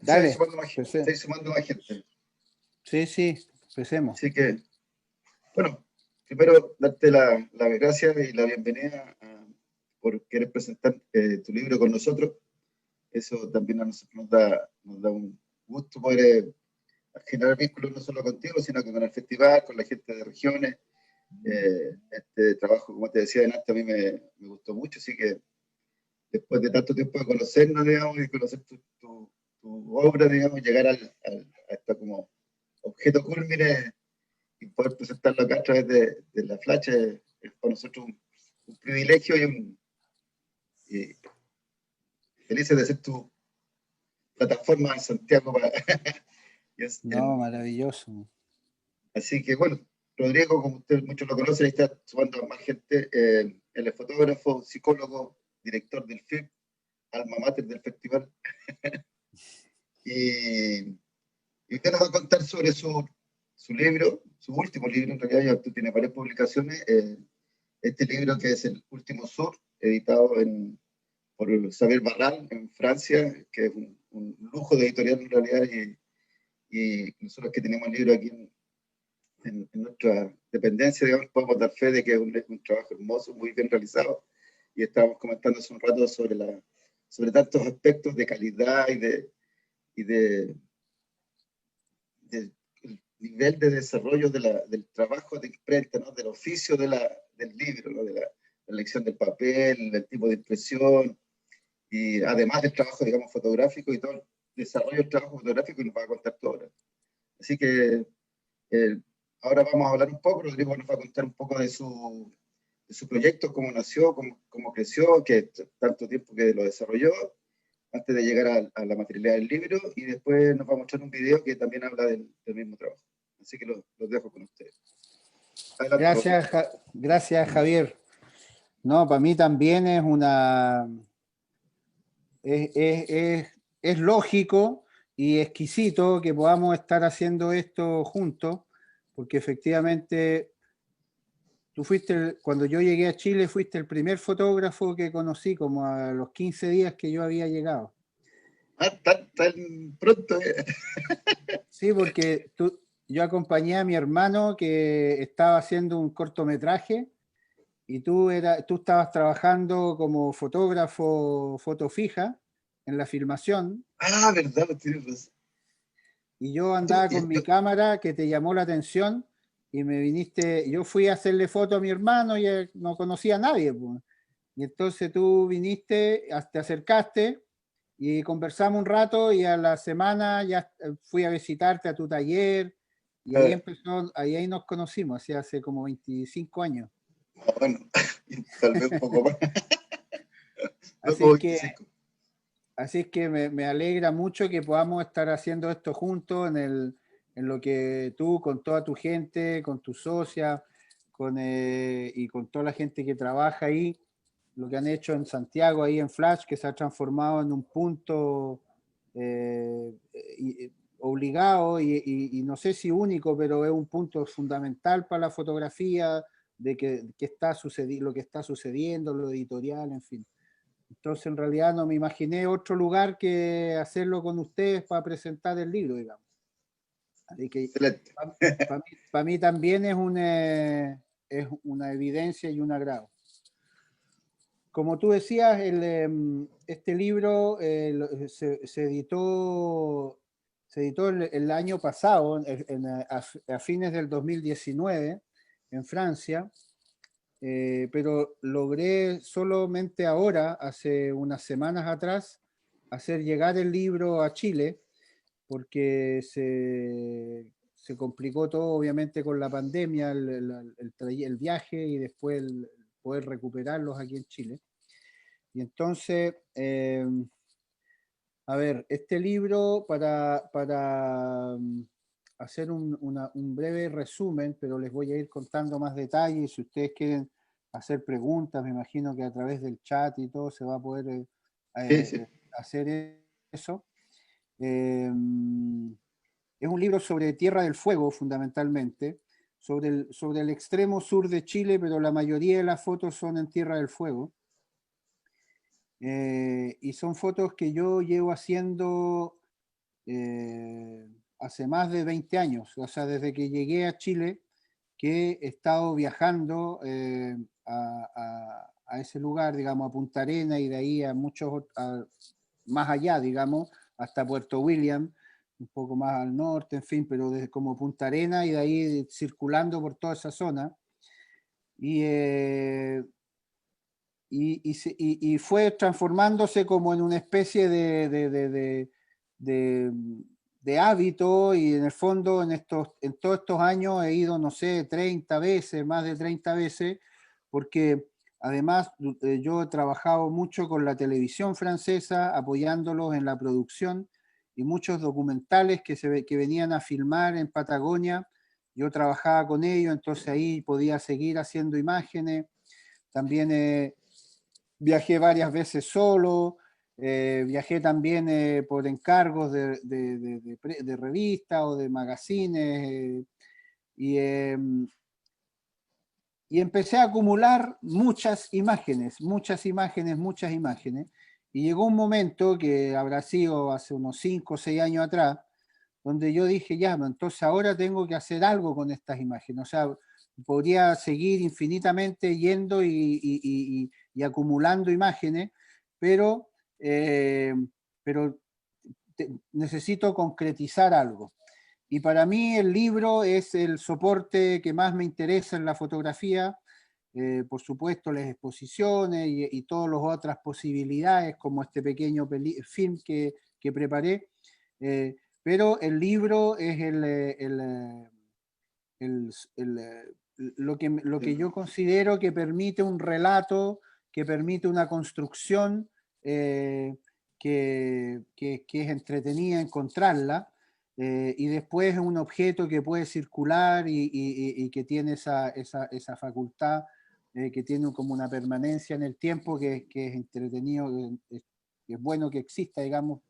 se va Dale, sumando más, se empecé. va sumando más gente. Sí, sí, empecemos. Así que, bueno, primero darte la gracia y la bienvenida por querer presentar tu libro con nosotros. Eso también a nosotros nos da un gusto poder generar vínculos no solo contigo, sino que con el festival, con la gente de regiones. Este trabajo, como te decía antes, a mí me gustó mucho, así que después de tanto tiempo de conocernos, digamos, y conocer tu obra, digamos, llegar a esta como objeto culmine y poder presentarlo acá a través de la flash es para nosotros un privilegio y felices de ser tu plataforma en Santiago. No, maravilloso. Así que bueno, Rodrigo, como ustedes muchos lo conocen, ahí está sumando a más gente. Él es fotógrafo, psicólogo, director del film, alma mater del festival. Y, y usted nos va a contar sobre su libro, su último libro, en realidad ya tú tienes varias publicaciones. Este libro que es El Último Sur, editado por Xavier Barral en Francia, que es un lujo de editorial en realidad, y nosotros que tenemos el libro aquí en nuestra dependencia, digamos, podemos dar fe de que es un trabajo hermoso, muy bien realizado, y estábamos comentando hace un rato sobre tantos aspectos de calidad y de el nivel de desarrollo del trabajo de imprenta, ¿no? Del oficio del libro, ¿no? De la elección del papel, el tipo de impresión, y además del trabajo, digamos, fotográfico y todo el desarrollo del trabajo fotográfico, y nos va a contar todo ahora. Así que eh, ahora vamos a hablar un poco, Rodrigo nos va a contar un poco de su proyecto, cómo nació, cómo creció, que tanto tiempo que lo desarrolló, antes de llegar la materialidad del libro, y después nos va a mostrar un video que también habla del mismo trabajo. Así que los dejo con ustedes. Adelante, Rodrigo. Gracias, Javier. No, para mí también es es, es, es, es lógico y exquisito que podamos estar haciendo esto juntos, porque efectivamente tú cuando yo llegué a Chile, fuiste el primer fotógrafo que conocí, como a los 15 días que yo había llegado. Tan pronto. Sí, porque yo acompañé a mi hermano que estaba haciendo un cortometraje y tú estabas trabajando como fotógrafo foto fija en la filmación Verdad, tienes razón. y yo andaba con mi cámara que te llamó la atención y me viniste, yo fui a hacerle foto a mi hermano y él no conocía a nadie, pues. Y entonces tú viniste, te acercaste y conversamos un rato y a la semana ya fui a visitarte a tu taller y ahí ahí nos conocimos, hace como 25 años. Bueno, tal vez un poco más. No Así como es que, 25. así es que me alegra mucho que podamos estar haciendo esto juntos en lo que tú, con toda tu gente, con tu socia, y con toda la gente que trabaja ahí, lo que han hecho en Santiago, ahí en Flash, que se ha transformado en un punto obligado y no sé si único, pero es un punto fundamental para la fotografía de que está lo que está sucediendo, lo editorial, en fin. Entonces, en realidad no me imaginé otro lugar que hacerlo con ustedes para presentar el libro, digamos. Así que Excelente. para mí también es una evidencia y un agrado. Como tú decías, este libro se editó el año pasado, a fines del 2019, en Francia, pero logré solamente ahora, hace unas semanas atrás, hacer llegar el libro a Chile, porque se complicó todo, obviamente, con la pandemia, el viaje y después el poder recuperarlos aquí en Chile. Y entonces, a ver, este libro, para hacer un breve resumen, pero les voy a ir contando más detalles. Y si ustedes quieren hacer preguntas, me imagino que a través del chat y todo se va a poder Sí, sí. hacer eso. Es un libro sobre Tierra del Fuego, fundamentalmente, sobre el extremo sur de Chile, pero la mayoría de las fotos son en Tierra del Fuego. Y son fotos que yo llevo haciendo hace más de 20 años, o sea, desde que llegué a Chile, que he estado viajando a ese lugar, digamos, a Punta Arenas y de ahí a muchos, más allá, digamos, hasta Puerto William, un poco más al norte, en fin, pero desde como Punta Arenas y de ahí circulando por toda esa zona. Y, y fue transformándose como en una especie de hábito, y en el fondo en todos estos años he ido, no sé, 30 veces, más de 30 veces, porque además yo he trabajado mucho con la televisión francesa, apoyándolos en la producción, y muchos documentales que venían a filmar en Patagonia, yo trabajaba con ellos, entonces ahí podía seguir haciendo imágenes. También viajé varias veces solo, viajé también por encargos de revistas o de magazines, y empecé a acumular muchas imágenes, muchas imágenes, muchas imágenes, y llegó un momento que habrá sido hace unos 5 o 6 años atrás, donde yo dije, ya, entonces ahora tengo que hacer algo con estas imágenes, o sea, podría seguir infinitamente yendo y acumulando imágenes, pero, eh, pero necesito concretizar algo. Y para mí el libro es el soporte que más me interesa en la fotografía, por supuesto las exposiciones y todas las otras posibilidades, como este pequeño film que preparé, pero el libro es lo que yo considero que permite un relato, que permite una construcción que es entretenida encontrarla, y después es un objeto que puede circular y que tiene esa facultad, que tiene como una permanencia en el tiempo, que es entretenido, que es bueno que exista, digamos.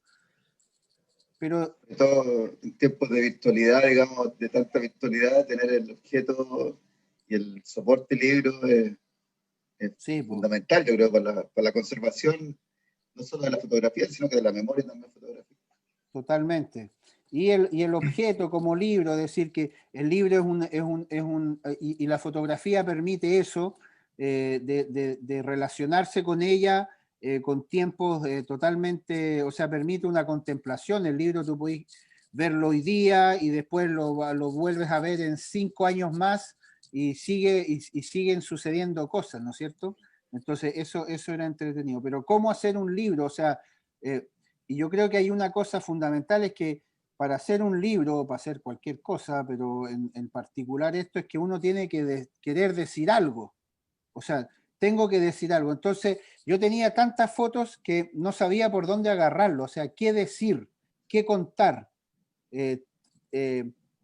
Pero todo en tiempos de virtualidad, digamos, de tanta virtualidad, tener el objeto y el soporte libro es sí, pues, fundamental, yo creo, para la conservación, no solo de la fotografía, sino que de la memoria también fotográfica. totalmente. Y el objeto como libro, es decir, que el libro y la fotografía permite eso, de relacionarse con ella con tiempos totalmente, o sea, permite una contemplación. El libro tú puedes verlo hoy día y después lo vuelves a ver en 5 años más y siguen sucediendo cosas, ¿no es cierto? Entonces, eso era entretenido. Pero ¿cómo hacer un libro? O sea, y yo creo que hay una cosa fundamental, es que para hacer un libro, o para hacer cualquier cosa, pero en particular esto, es que uno tiene que querer decir algo. O sea, tengo que decir algo. Entonces, yo tenía tantas fotos que no sabía por dónde agarrarlo. O sea, qué decir, qué contar. Eh,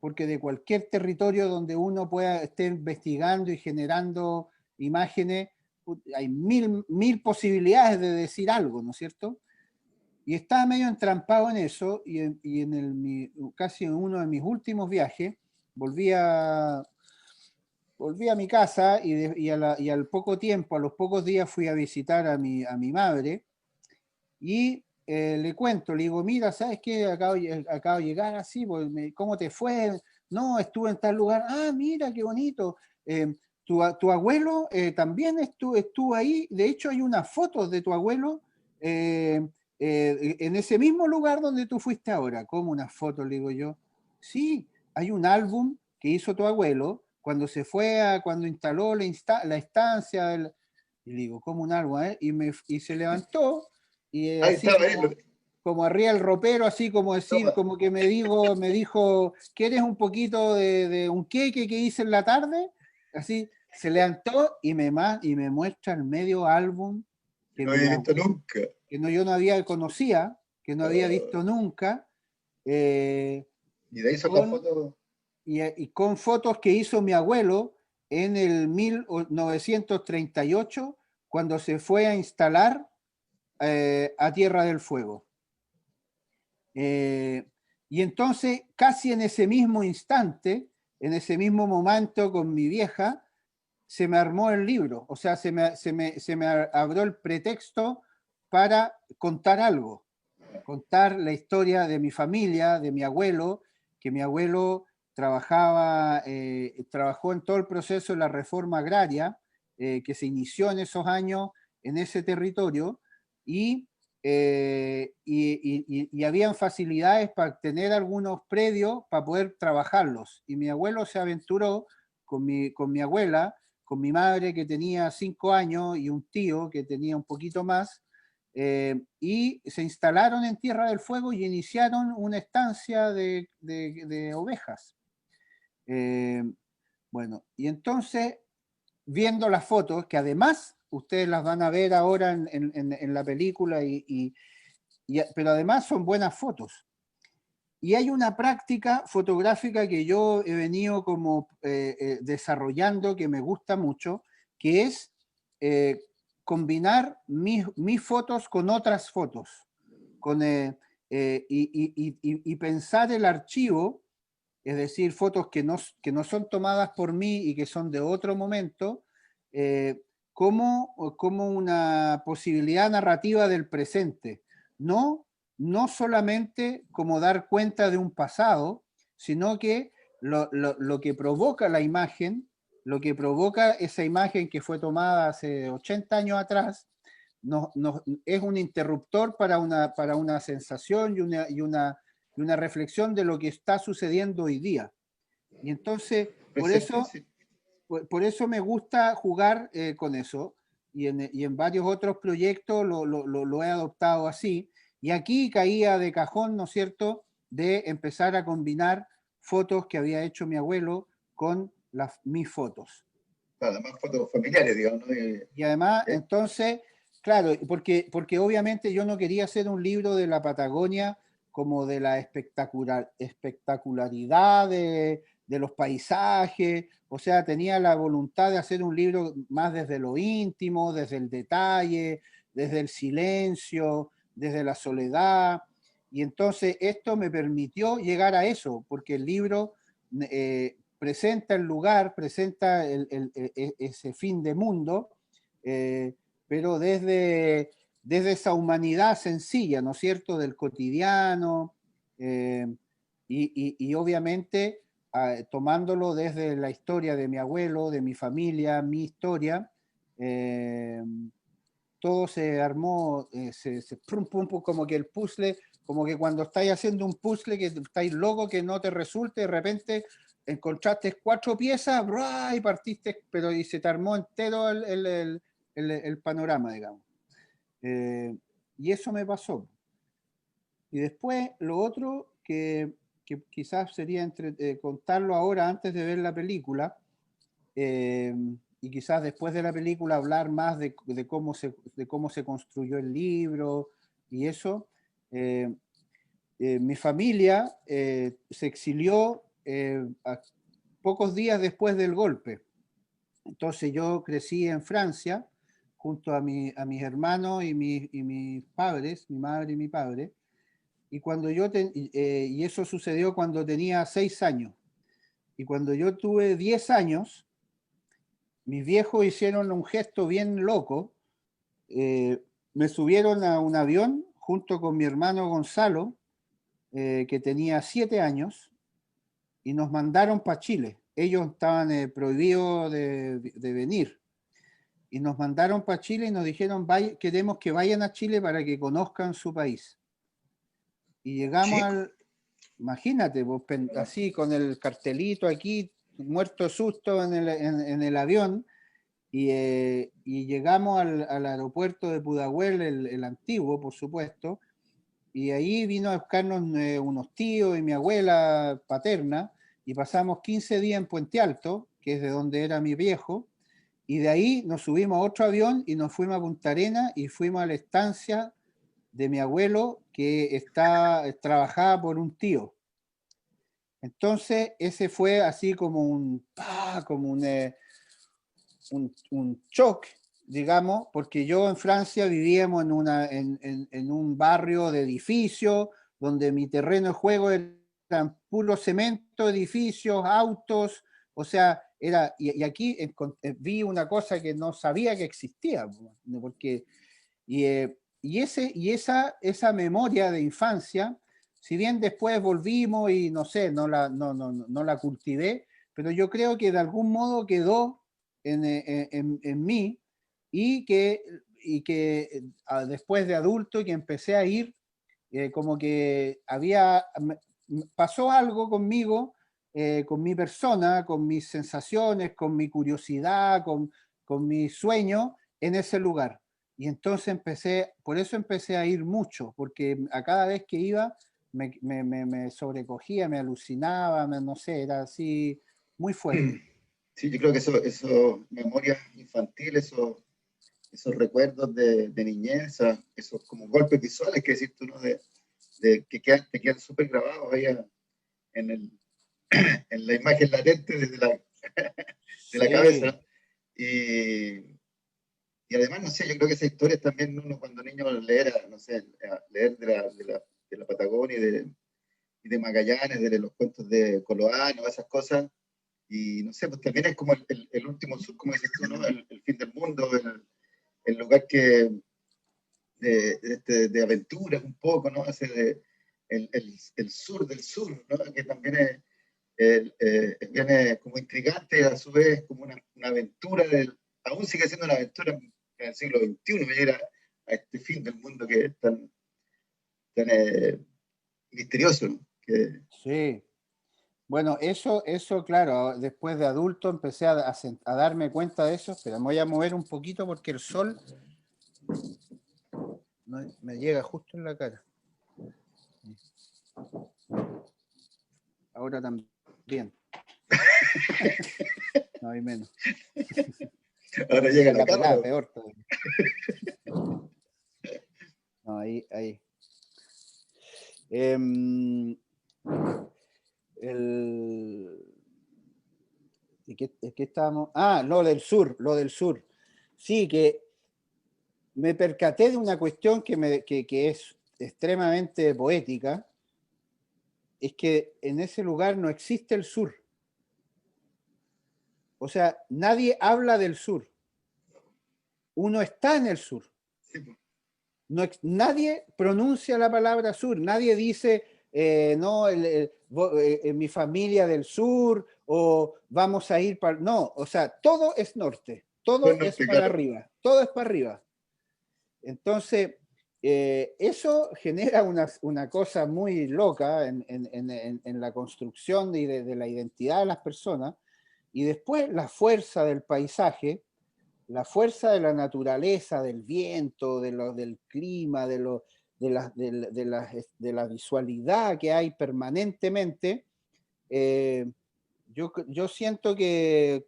porque de cualquier territorio donde uno pueda estar investigando y generando imágenes, hay mil posibilidades de decir algo, ¿no es cierto? Y estaba medio entrampado en eso, casi en uno de mis últimos viajes, volví a, volví a mi casa y al poco tiempo, a los pocos días, fui a visitar a mi madre y le cuento, le digo, mira, ¿sabes qué? Acabo de llegar así, pues, ¿cómo te fue? No, estuve en tal lugar. Ah, mira, qué bonito. Tu abuelo también estuvo ahí. De hecho, hay unas fotos de tu abuelo en ese mismo lugar donde tú fuiste ahora. ¿Cómo unas fotos? Le digo yo. Sí, hay un álbum que hizo tu abuelo cuando cuando instaló la estancia. Y le digo, ¿cómo un álbum? Y se levantó y Ahí así estaba como arriba el ropero, así como decir, toma. como que me dijo, ¿quieres un poquito de un queque que hice en la tarde? Así, se levantó y me muestra el medio álbum que No había mi visto abuelo, nunca. yo no había conocía, que no había Uh, visto nunca, eh, y de ahí sacó con, fotos. y con fotos que hizo mi abuelo en el 1938, cuando se fue a instalar a Tierra del Fuego. Eh, y entonces, casi en ese mismo instante, en ese mismo momento con mi vieja, se me armó el libro, o sea, se me abrió el pretexto para contar algo. contar la historia de mi familia, de mi abuelo, que mi abuelo trabajó en todo el proceso de la reforma agraria, que se inició en esos años en ese territorio, y habían facilidades para tener algunos predios para poder trabajarlos. Y mi abuelo se aventuró con mi abuela, con mi madre que tenía 5 años y un tío que tenía un poquito más, y se instalaron en Tierra del Fuego y iniciaron una estancia de ovejas. Bueno, y entonces, viendo las fotos, que además ustedes las van a ver ahora en la película, pero además son buenas fotos. Y hay una práctica fotográfica que yo he venido como desarrollando, que me gusta mucho, que es combinar mis fotos con otras fotos, y pensar el archivo, es decir, fotos que no son tomadas por mí y que son de otro momento, como una posibilidad narrativa del presente. No solamente como dar cuenta de un pasado, sino que lo que provoca la imagen, lo que provoca esa imagen que fue tomada hace 80 años atrás, es un interruptor para una sensación y una reflexión de lo que está sucediendo hoy día. Y entonces, por eso me gusta jugar con eso, y en varios otros proyectos lo he adoptado así. Y aquí caía de cajón, ¿no es cierto?, de empezar a combinar fotos que había hecho mi abuelo con mis fotos. Además, fotos familiares, digamos, ¿no? Y además, entonces, claro, porque obviamente yo no quería hacer un libro de la Patagonia como de la espectacularidad de los paisajes, o sea, tenía la voluntad de hacer un libro más desde lo íntimo, desde el detalle, desde el silencio, desde la soledad, y entonces esto me permitió llegar a eso, porque el libro presenta el lugar, presenta ese fin de mundo, pero desde esa humanidad sencilla, ¿no es cierto?, del cotidiano, y obviamente tomándolo desde la historia de mi abuelo, de mi familia, mi historia, todo se armó, como que el puzzle, como que cuando estáis haciendo un puzzle que estáis loco que no te resulte, de repente encontraste 4 piezas y partiste, pero y se te armó entero el panorama, digamos. Y eso me pasó. Y después lo otro que quizás sería contarlo ahora antes de ver la película, y quizás después de la película hablar más de cómo se construyó el libro y eso. Mi familia se exilió a pocos días después del golpe. Entonces yo crecí en Francia junto a mis hermanos y mis padres, mi madre y mi padre, y y eso sucedió cuando tenía 6 años. Y cuando yo tuve 10 años, mis viejos hicieron un gesto bien loco. Me subieron a un avión junto con mi hermano Gonzalo, que tenía 7 años, y nos mandaron para Chile. Ellos estaban prohibidos de venir. Y nos mandaron para Chile y nos dijeron, queremos que vayan a Chile para que conozcan su país. Y llegamos imagínate, vos, así con el cartelito aquí, muerto de susto en el avión, y llegamos al aeropuerto de Pudahuel, el antiguo, por supuesto, y ahí vino a buscarnos unos tíos y mi abuela paterna, y pasamos 15 días en Puente Alto, que es de donde era mi viejo, y de ahí nos subimos a otro avión y nos fuimos a Punta Arenas y fuimos a la estancia de mi abuelo que trabajaba por un tío. Entonces ese fue así como un shock, digamos, porque yo en Francia vivíamos en un barrio de edificios donde mi terreno de juego eran puro cemento, edificios, autos, o sea, y aquí vi una cosa que no sabía que existía, porque, y esa memoria de infancia, si bien después volvimos y no sé, no la cultivé, pero yo creo que de algún modo quedó en mí y que después de adulto que empecé a ir, como que pasó algo conmigo, con mi persona, con mis sensaciones, con mi curiosidad, con mi sueño en ese lugar. Y entonces por eso empecé a ir mucho, porque a cada vez que iba me sobrecogía, me alucinaba, no sé, era así muy fuerte. Sí, yo creo que eso memorias infantiles, esos recuerdos de niñez, esos como golpes visuales que decís tú, ¿no? Te quedan súper grabados ahí en, el, en la imagen latente de la cabeza, Sí, ¿no? Y además, no sé, yo creo que esas historias también uno cuando niño leer, no sé, leer de la Patagonia y de Magallanes, de los cuentos de Coloano, esas cosas, y no sé, pues también es como el último sur, como dices tú, ¿no? El fin del mundo, el lugar que de aventuras un poco, ¿no? El sur del sur, ¿no? Que también viene como intrigante, a su vez como una aventura, aún sigue siendo una aventura en el siglo XXI, venir a este fin del mundo que es tan misterioso, ¿no? sí. Bueno, eso, claro, después de adulto empecé a darme cuenta de eso, pero me voy a mover un poquito porque el sol me llega justo en la cara. Ahora también. No hay menos. Ahora Esa llega es la la cámara. pelada, peor todavía. No, ahí. Em, el, ¿de qué estábamos? Ah, lo del sur. Sí, que me percaté de una cuestión que es extremadamente poética, es que en ese lugar no existe el sur. O sea, nadie habla del sur. Uno está en el sur. Sí, pues. No, nadie pronuncia la palabra sur. Nadie dice, no, mi familia del sur o vamos a ir para... No, o sea, todo es norte. Todo Bueno, es para claro. arriba. Todo es para arriba. Entonces, eso genera una cosa muy loca en la construcción de la identidad de las personas y después la fuerza del paisaje, la fuerza de la naturaleza, del viento, del clima, de la visualidad que hay permanentemente. eh, yo siento que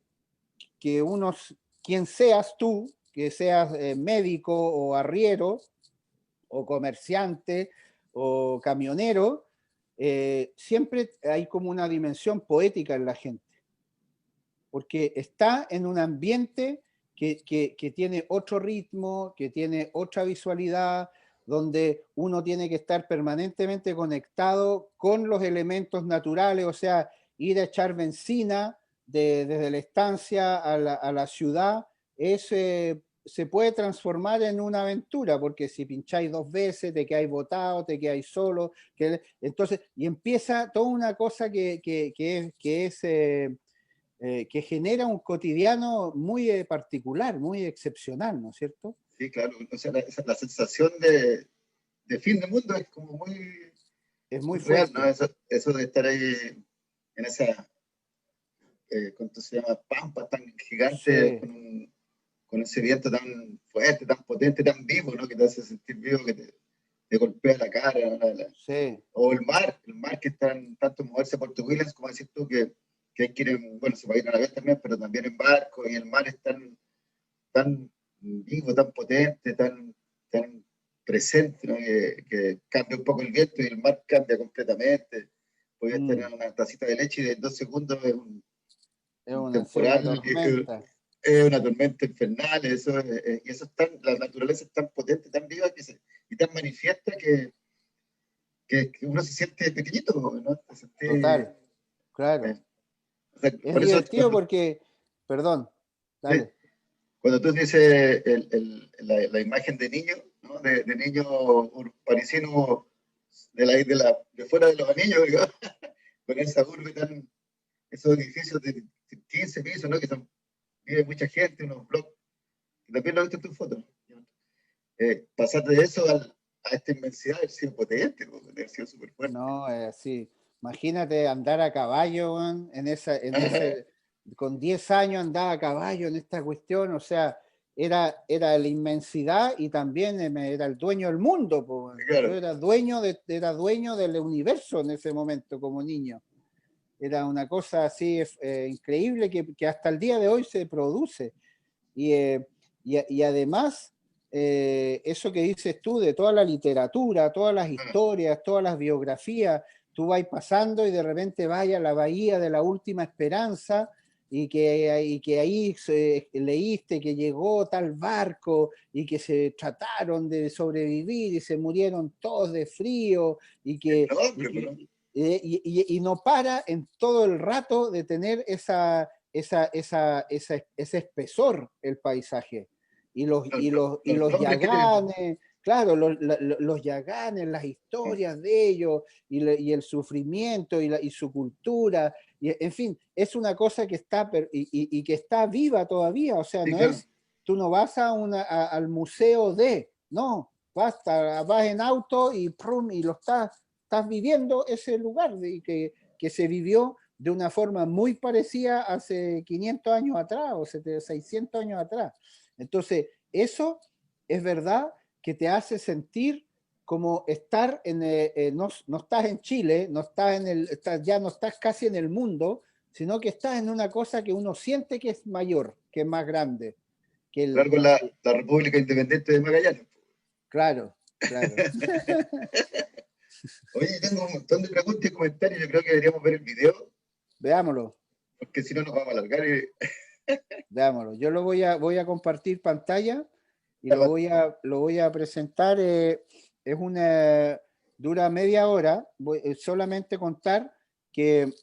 quien seas tú, que seas médico o arriero, o comerciante o camionero, siempre hay como una dimensión poética en la gente, porque está en un ambiente que tiene otro ritmo, que tiene otra visualidad, donde uno tiene que estar permanentemente conectado con los elementos naturales, o sea, ir a echar benzina desde la estancia a la ciudad, se puede transformar en una aventura, porque si pincháis dos veces, te quedáis botado, te quedáis solo, entonces, y empieza toda una cosa que genera un cotidiano muy particular, muy excepcional, ¿no es cierto? Sí, claro. O sea, la sensación de fin de mundo es como muy, Es muy muy real, ¿no? fuerte. Eso de estar ahí en esa, ¿cuánto se llama? Pampa tan gigante, Sí, con ese viento tan fuerte, tan potente, tan vivo, ¿no? Que te hace sentir vivo, te golpea la cara, ¿no? sí. O el mar que está tanto en moverse por Williams, como decís tú, que hay que ir bueno, se puede ir a la vez también, pero también en barco, y el mar es tan vivo, tan potente, tan presente, ¿no? Que cambia un poco el viento y el mar cambia completamente. Podías tener Mm, una tacita de leche y en 2 segundos es es un una temporal, tormenta. es una tormenta infernal, y eso es la naturaleza es tan potente, tan viva y tan manifiesta que uno se siente pequeñito, ¿no? Total, claro. Eh, o sea, Es por eso divertido porque, perdón, sí, dale. cuando tú dices la imagen de niño, ¿no? De niños parisinos de fuera de los anillos, digamos, con esa urbe tan, esos edificios de 15 pisos, ¿no? Que son, vive mucha gente, unos blogs, y también lo he visto en tus fotos. Pasar de eso a esta inmensidad ha sido potente, ha sido súper fuerte. No, sí. Imagínate andar a caballo, weón, con 10 años andaba a caballo en esta cuestión, o sea, era la inmensidad y también era el dueño del mundo, po, weón. Claro. Yo era dueño del universo en ese momento como niño. Era una cosa así increíble que hasta el día de hoy se produce. Y además, eso que dices tú de toda la literatura, todas las historias, todas las biografías, tú vas pasando y de repente vas a la bahía de la última esperanza y que ahí leíste que llegó tal barco y que se trataron de sobrevivir y se murieron todos de frío y que... Y no para en todo el rato de tener ese espesor el paisaje. Y los yaganes, claro, los yaganes, las historias de ellos, y el sufrimiento y su cultura, y, en fin, es una cosa que está, y que está viva todavía, o sea, Sí, no claro. es, tú no vas al museo no, vas en auto y lo estás viviendo ese lugar que se vivió de una forma muy parecida hace 500 años atrás o 600 años atrás. Entonces, eso es verdad que te hace sentir como estar no estás en Chile, ya no estás casi en el mundo, sino que estás en una cosa que uno siente que es mayor, que es más grande. Claro, con la República Independiente de Magallanes. Claro, claro. Oye, tengo un montón de preguntas y comentarios. Yo creo que deberíamos ver el video. Veámoslo. Porque si no nos vamos a alargar. Veámoslo. Yo voy a compartir pantalla y lo voy a presentar. Dura media hora. Voy solamente contar que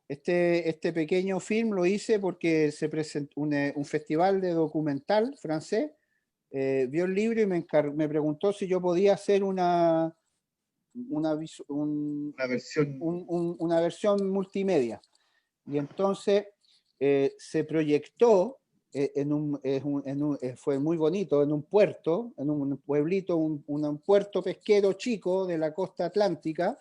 este pequeño film lo hice porque se presentó un festival de documental francés. Vio el libro y me preguntó si yo podía hacer una versión multimedia. Y entonces se proyectó fue muy bonito, en un puerto, en un pueblito, un puerto pesquero chico de la costa atlántica,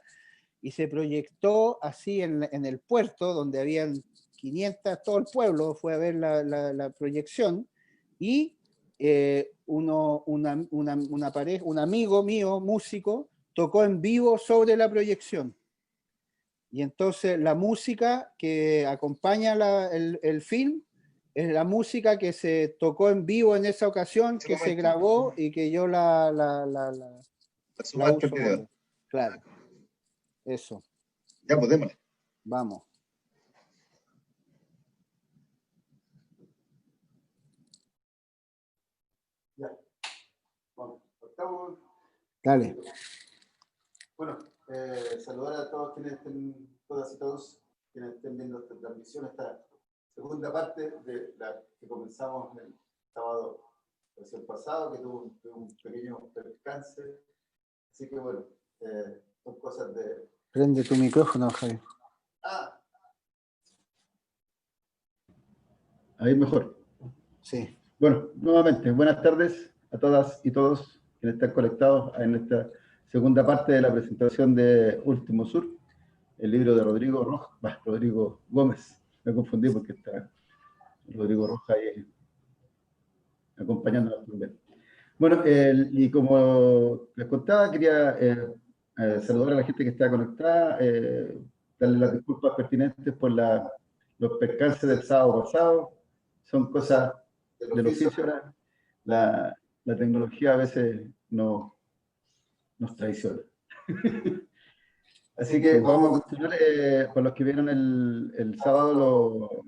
y se proyectó así en el puerto, donde habían 500, todo el pueblo fue a ver la proyección, y un amigo mío, músico, tocó en vivo sobre la proyección. Y entonces la música que acompaña el film es la música que se tocó en vivo en esa ocasión, que se grabó y que yo la uso. Claro. Eso. Ya, pues démosle. Vamos. Ya. Vamos. Estamos. Dale. Bueno, saludar a todos quienes estén, todas y todos quienes estén viendo esta transmisión, esta segunda parte de la que comenzamos el sábado recién pasado, que tuvo un pequeño percance. Así que bueno, son cosas de... Prende tu micrófono, Javi. Ahí mejor. Sí. Bueno, nuevamente, buenas tardes a todas y todos quienes están conectados en esta segunda parte de la presentación de Último Sur, el libro de Rodrigo Gómez. Me confundí porque está Rodrigo Rojas ahí acompañándonos también. Bueno, y como les contaba, quería saludar a la gente que está conectada, darle las disculpas pertinentes por los percances del sábado pasado. Son cosas del oficio ahora. La tecnología a veces nos traiciona. Así que vamos a continuar con los que vieron el sábado.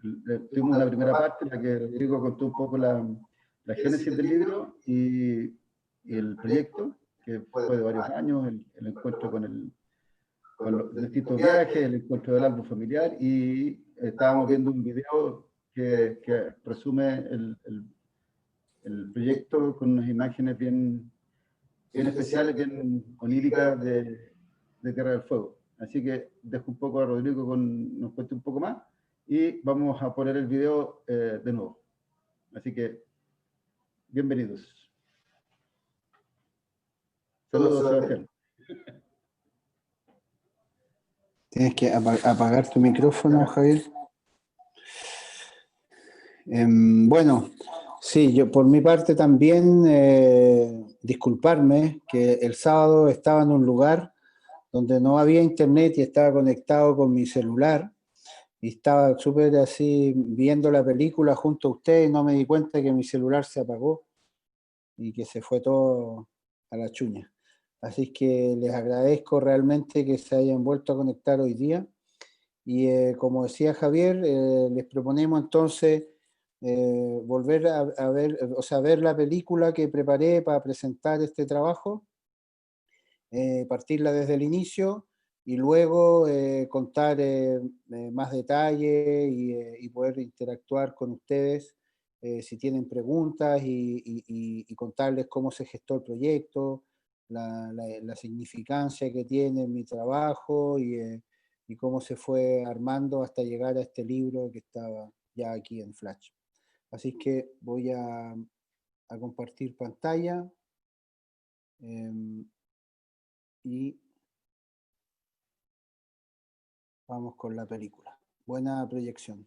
Tuvimos una primera parte en la que Rodrigo contó un poco la génesis del libro y el proyecto, que fue de varios años, el encuentro con los distintos viajes, el encuentro del álbum familiar, y estábamos viendo un video que resume el proyecto con unas imágenes bien bien especiales, bien oníricas de Tierra del Fuego. Así que dejo un poco a Rodrigo nos cuente un poco más y vamos a poner el video de nuevo. Así que, bienvenidos. Saludos, Sebastián. Tienes que apagar tu micrófono, Javier. Bueno, sí, yo por mi parte también disculparme que el sábado estaba en un lugar donde no había internet y estaba conectado con mi celular y estaba súper así viendo la película junto a ustedes y no me di cuenta que mi celular se apagó y que se fue todo a la chuña. Así que les agradezco realmente que se hayan vuelto a conectar hoy día y como decía Javier, les proponemos entonces volver a ver, o sea, ver la película que preparé para presentar este trabajo, partirla desde el inicio y luego contar más detalles y poder interactuar con ustedes si tienen preguntas y contarles cómo se gestó el proyecto, la significancia que tiene mi trabajo y cómo se fue armando hasta llegar a este libro que estaba ya aquí en Flash. Así que voy a compartir pantalla y vamos con la película. Buena proyección.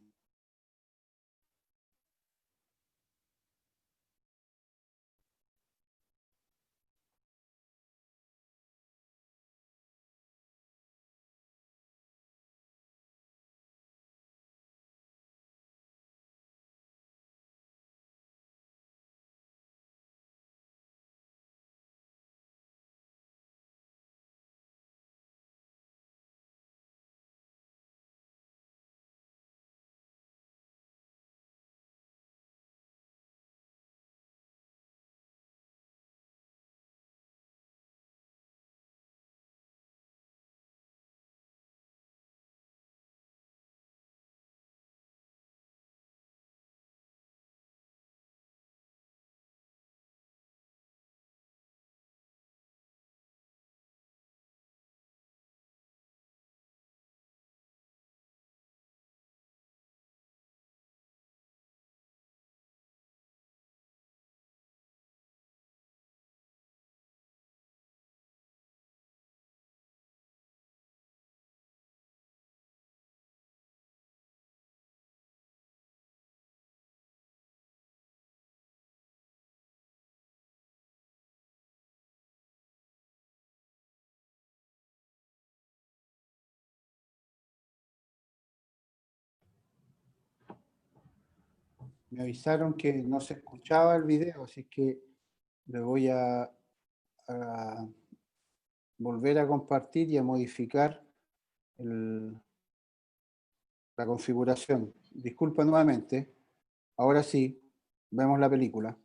Me avisaron que no se escuchaba el video, así que le voy a volver a compartir y a modificar la configuración. Disculpa nuevamente. Ahora sí, vemos la película.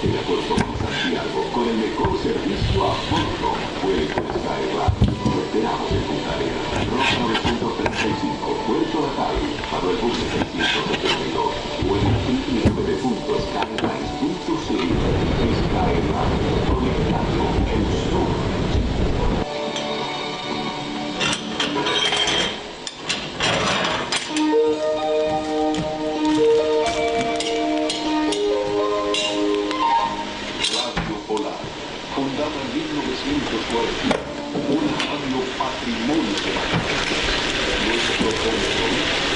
El acuerdo con Santiago, con el mejor servicio a bordo. Puerto Skyline. Lo esperamos en Punta Arenas. Rosa 935, Puerto Natal. Manuel Bunge 672. O en www.skyline.cl. Skyline. Conectando el sur. Fundada en 1940, una radio patrimonio de la nación. Nuestro compromiso.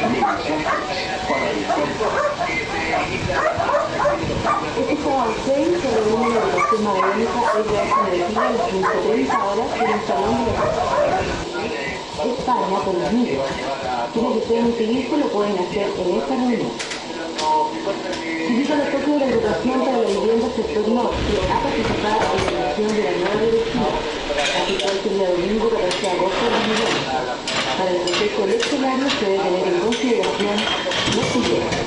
Mensajes para el campo. Este sábado 6 se reúne la educación magdalena EGS Energía a las 15:30 horas en el Salón de España por los niños. Quienes deseen inscribirse lo pueden hacer en esta reunión. Invito a los socios de la agrupación para la vivienda sector norte a participar en la elección de la nueva directiva, así cual el día domingo 14 de agosto de 2020. Para el proceso electoral se debe tener en consideración lo siguiente.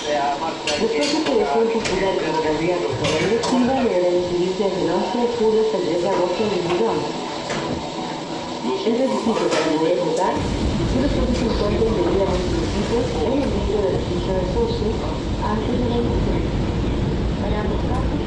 Los socios que deseen postular como candidatos a la directiva deberán inscribirse desde el 11 de julio hasta el 10 de agosto de 2011. El requisito para poder votar que los socios se encuentren debidamente inscritos en el libro de registro de socios antes de la elección. Para ambos casos,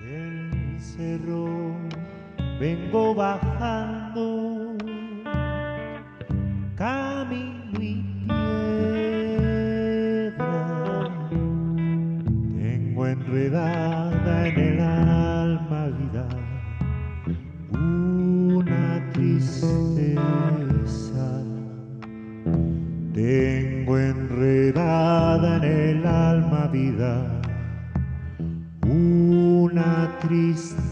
Del cerro vengo bajando, camino y piedra, tengo enredada en el alma vida una tristeza, tengo enredada en el alma vida una tristeza.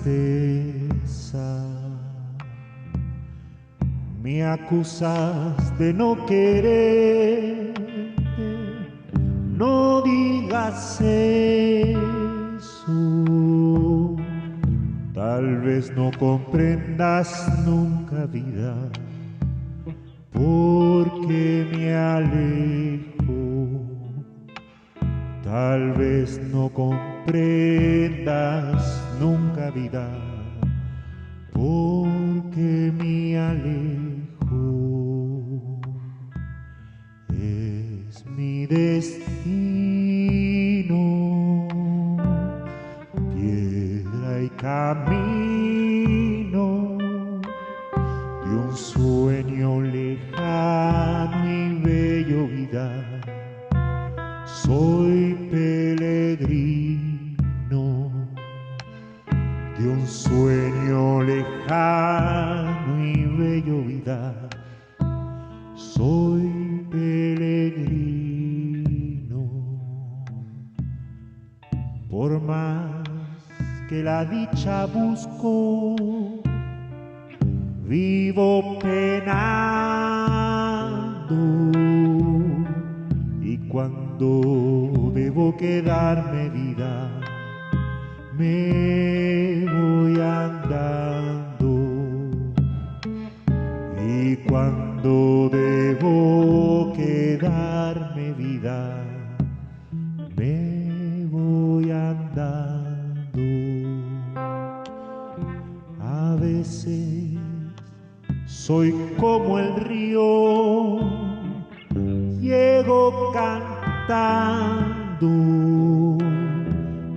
Me acusas de no quererte, no digas eso. Tal vez no comprendas nunca vida, porque me alejo. Tal vez no comprendas nunca vida, porque me alejo. Es mi destino, piedra y camino de un sueño lejano y bello vida. Soy peregrino de un sueño lejano y bello vida. Soy peregrino. Por más que la dicha busco, vivo penando. Y cuando debo quedarme vida, me voy andando. Y cuando debo quedarme vida, me voy andando. A veces soy como el río, llego cantando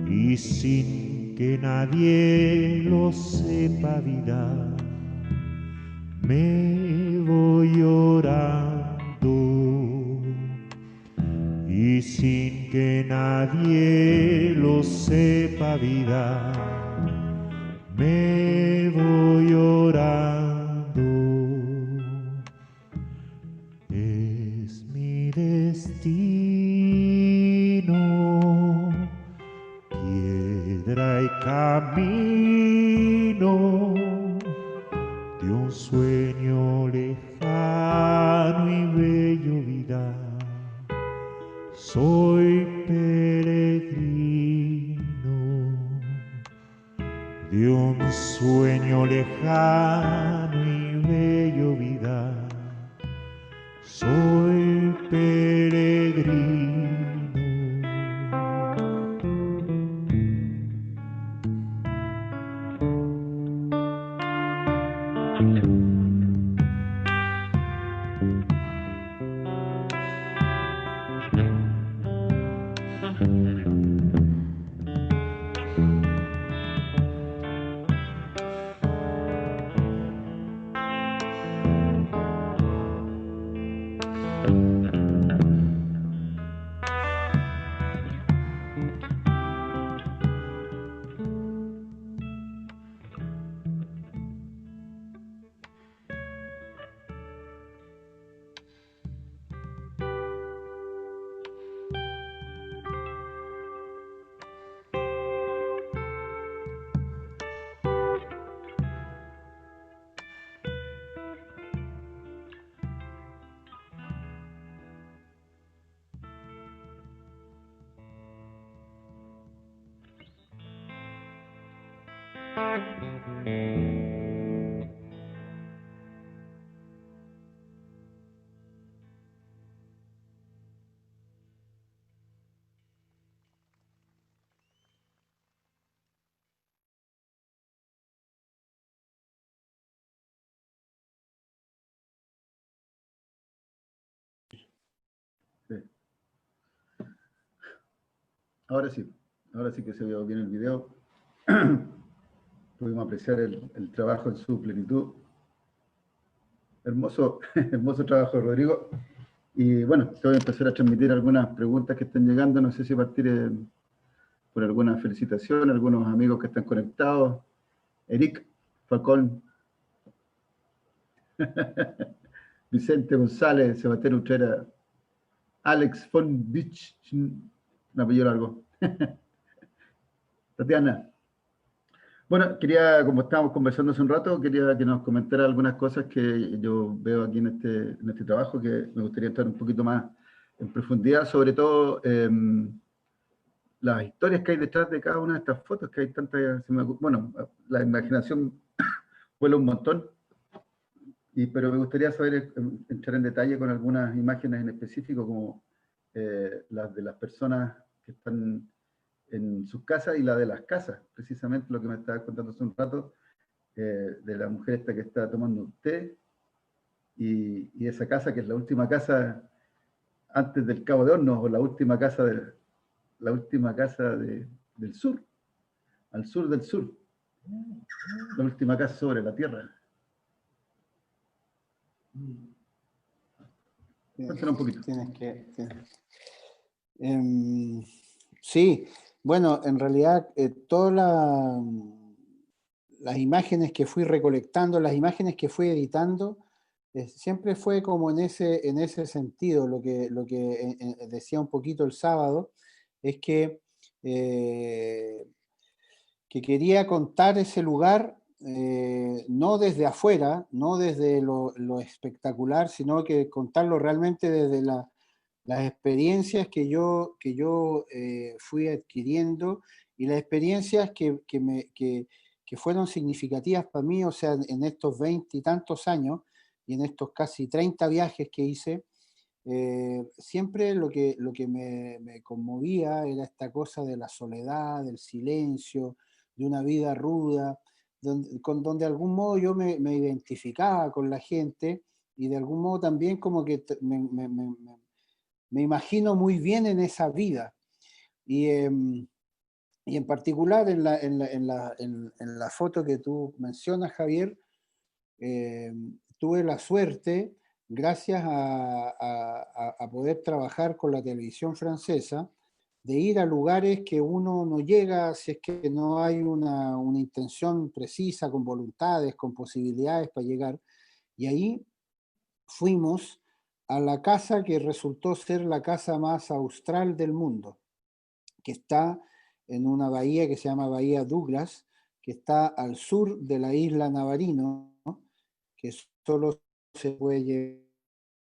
y sin que nadie lo sepa vida, me voy llorando y sin que nadie lo sepa vida, me voy llorando. Es mi destino, piedra y camino de un sueño lejano y bello vida. Soy peregrino de un sueño lejano y bello vida. Soy peregrino. Ahora sí que se ve bien el video. pudimos apreciar el trabajo en su plenitud. Hermoso, hermoso trabajo, Rodrigo. Y bueno, te voy a empezar a transmitir algunas preguntas que están llegando. No sé si partir por alguna felicitación, algunos amigos que están conectados. Eric Falcón, Vicente González, Sebastián Utrera, Alex von Bich, un apellido largo. Tatiana. Bueno, como estábamos conversando hace un rato, quería que nos comentara algunas cosas que yo veo aquí en este trabajo, que me gustaría entrar un poquito más en profundidad, sobre todo las historias que hay detrás de cada una de estas fotos, que hay tantas, bueno, la imaginación vuela un montón, pero me gustaría saber, entrar en detalle con algunas imágenes en específico, como las de las personas que están en sus casas y la de las casas, precisamente lo que me estaba contando hace un rato, de la mujer esta que está tomando un té, y esa casa que es la última casa antes del Cabo de Hornos, o la última casa del sur, al sur del sur, la última casa sobre la tierra. Cuéntanos un poquito. Sí, bueno, en realidad todas las imágenes que fui recolectando, las imágenes que fui editando, siempre fue como en ese sentido. Lo que decía un poquito el sábado es que quería contar ese lugar no desde afuera, no desde lo espectacular, sino que contarlo realmente desde las experiencias que yo fui adquiriendo, y las experiencias que fueron significativas para mí. O sea, en estos 20 y tantos años, y en estos casi 30 viajes que hice, siempre lo que me conmovía era esta cosa de la soledad, del silencio, de una vida ruda, donde de algún modo yo me identificaba con la gente, y de algún modo también como que me imagino muy bien en esa vida. Y en particular en la foto que tú mencionas, Javier, tuve la suerte, gracias a poder trabajar con la televisión francesa, de ir a lugares que uno no llega si es que no hay una intención precisa, con voluntades, con posibilidades para llegar. Y ahí fuimos a la casa que resultó ser la casa más austral del mundo, que está en una bahía que se llama Bahía Douglas, que está al sur de la isla Navarino, ¿no? Que solo se puede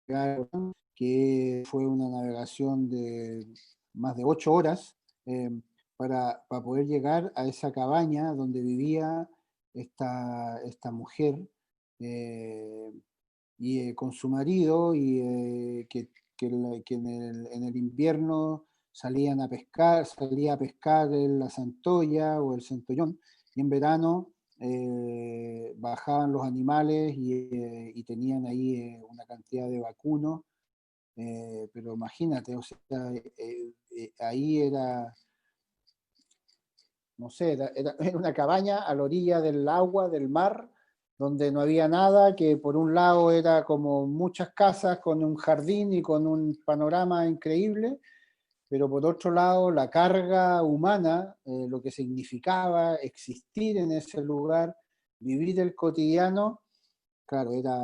llegar, que fue una navegación de más de 8 horas, para poder llegar a esa cabaña donde vivía esta mujer, con su marido, y que en el invierno salía a pescar la Santoya o el Centollón, y en verano bajaban los animales, y tenían ahí una cantidad de vacunos, pero imagínate, o sea, ahí era, no sé, era una cabaña a la orilla del agua, del mar, donde no había nada, que por un lado era como muchas casas con un jardín y con un panorama increíble, pero por otro lado la carga humana, lo que significaba existir en ese lugar, vivir el cotidiano, claro, era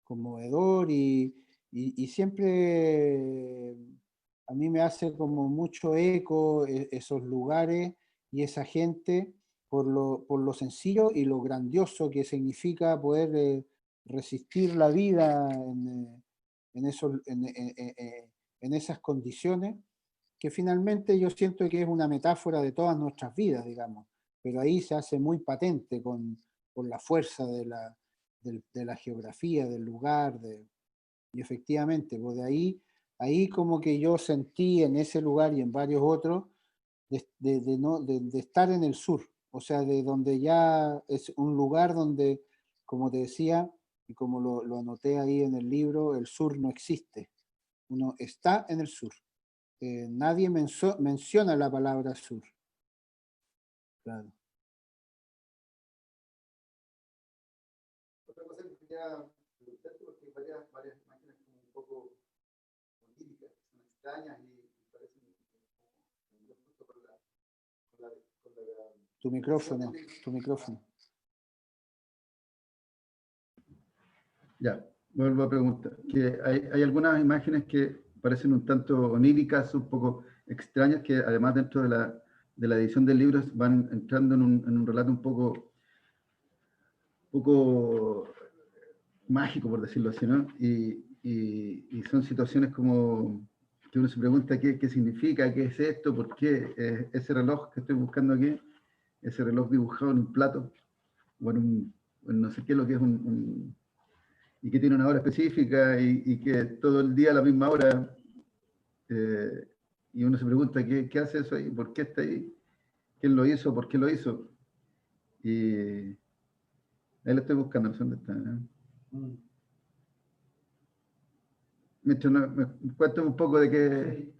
conmovedor, y siempre a mí me hace como mucho eco esos lugares y esa gente, por lo sencillo y lo grandioso que significa poder resistir la vida en esas condiciones, que finalmente yo siento que es una metáfora de todas nuestras vidas, digamos, pero ahí se hace muy patente con la fuerza de la geografía, del lugar, y efectivamente, pues ahí como que yo sentí en ese lugar y en varios otros, de estar en el sur, o sea, de donde ya es un lugar donde, como te decía, y como lo anoté ahí en el libro, el sur no existe, uno está en el sur. Nadie menciona la palabra sur. Claro. Otra cosa que quería preguntarte, porque hay varias imágenes como un poco oníricas, que son extrañas y parecen justo con la Tu micrófono, tu micrófono. Ya, vuelvo a preguntar. Que hay algunas imágenes que parecen un tanto oníricas, un poco extrañas, que además dentro de la edición del libro van entrando en un relato un poco mágico, por decirlo así, ¿no? Y son situaciones como que uno se pregunta qué significa, qué es esto, por qué ese reloj que estoy buscando aquí, ese reloj dibujado en un plato, o en no sé qué es lo que es y que tiene una hora específica y que todo el día a la misma hora, y uno se pregunta qué hace eso ahí, por qué está ahí, quién lo hizo, por qué lo hizo. Y ahí lo estoy buscando, no sé dónde está, ¿no? Mientras me cuento un poco de qué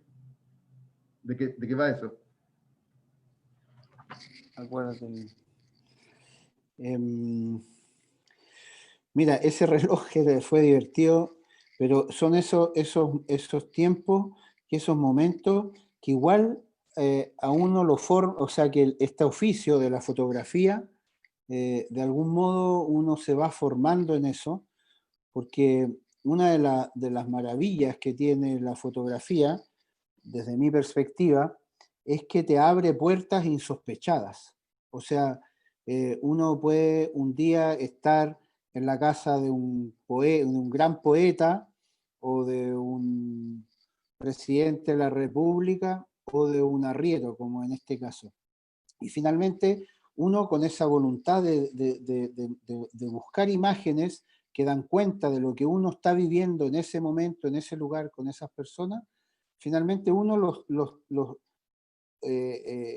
va eso. Acuérdate. Mira, ese reloj fue divertido, pero son esos tiempos y esos momentos que igual a uno lo forma, o sea, que este oficio de la fotografía, de algún modo uno se va formando en eso, porque una de las maravillas que tiene la fotografía, desde mi perspectiva, es que te abre puertas insospechadas. O sea, uno puede un día estar en la casa de de un gran poeta o de un presidente de la República o de un arriero, como en este caso. Y finalmente, uno con esa voluntad de buscar imágenes que dan cuenta de lo que uno está viviendo en ese momento, en ese lugar, con esas personas, finalmente uno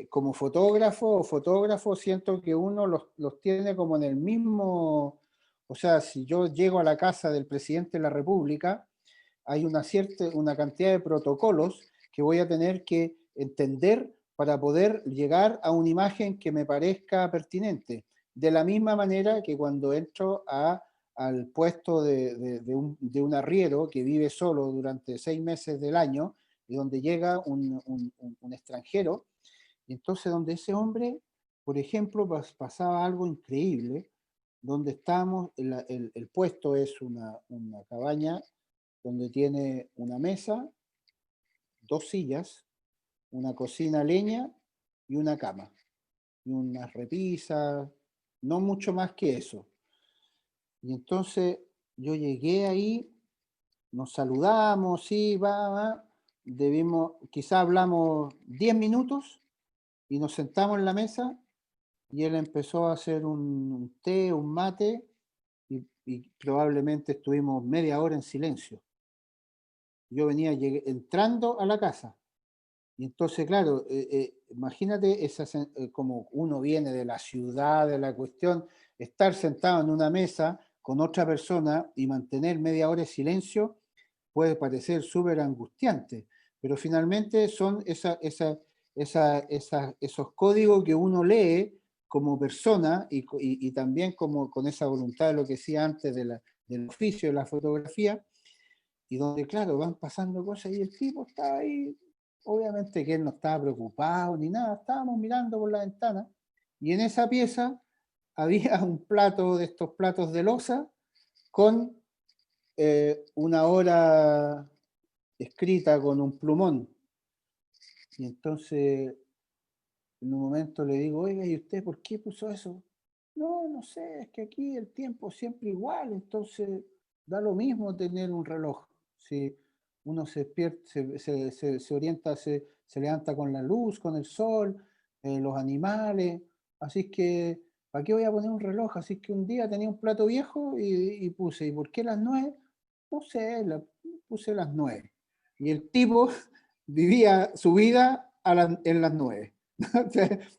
como fotógrafo, siento que uno los tiene como en el mismo, o sea, si yo llego a la casa del presidente de la República, hay una cantidad de protocolos que voy a tener que entender para poder llegar a una imagen que me parezca pertinente. De la misma manera que cuando entro al puesto de un arriero que vive solo durante 6 meses del año, y donde llega un extranjero, y entonces donde ese hombre, por ejemplo, pasaba algo increíble, donde estamos, el puesto es una cabaña donde tiene una mesa, 2 sillas, una cocina a leña y una cama, y unas repisas, no mucho más que eso. Y entonces yo llegué ahí, nos saludamos, sí, va, quizá hablamos 10 minutos y nos sentamos en la mesa y él empezó a hacer un té, un mate y probablemente estuvimos media hora en silencio. Yo entrando a la casa y entonces, claro, imagínate como uno viene de la ciudad, de la cuestión, estar sentado en una mesa con otra persona y mantener media hora de silencio puede parecer súper angustiante, pero finalmente son esos códigos que uno lee como persona y también como con esa voluntad de lo que decía antes del oficio de la fotografía, y donde, claro, van pasando cosas y el tipo está ahí, obviamente que él no estaba preocupado ni nada, estábamos mirando por la ventana, y en esa pieza había un plato de estos platos de loza con una hora escrita con un plumón. Y entonces, en un momento le digo, oiga, ¿y usted por qué puso eso? No, no sé, es que aquí el tiempo es siempre igual, entonces da lo mismo tener un reloj. Si uno se despierta, se orienta, se levanta con la luz, con el sol, los animales, así es que, ¿para qué voy a poner un reloj? Así es que un día tenía un plato viejo y puse, ¿y por qué las 9? No sé, puse las 9. Y el tipo vivía su vida en las 9.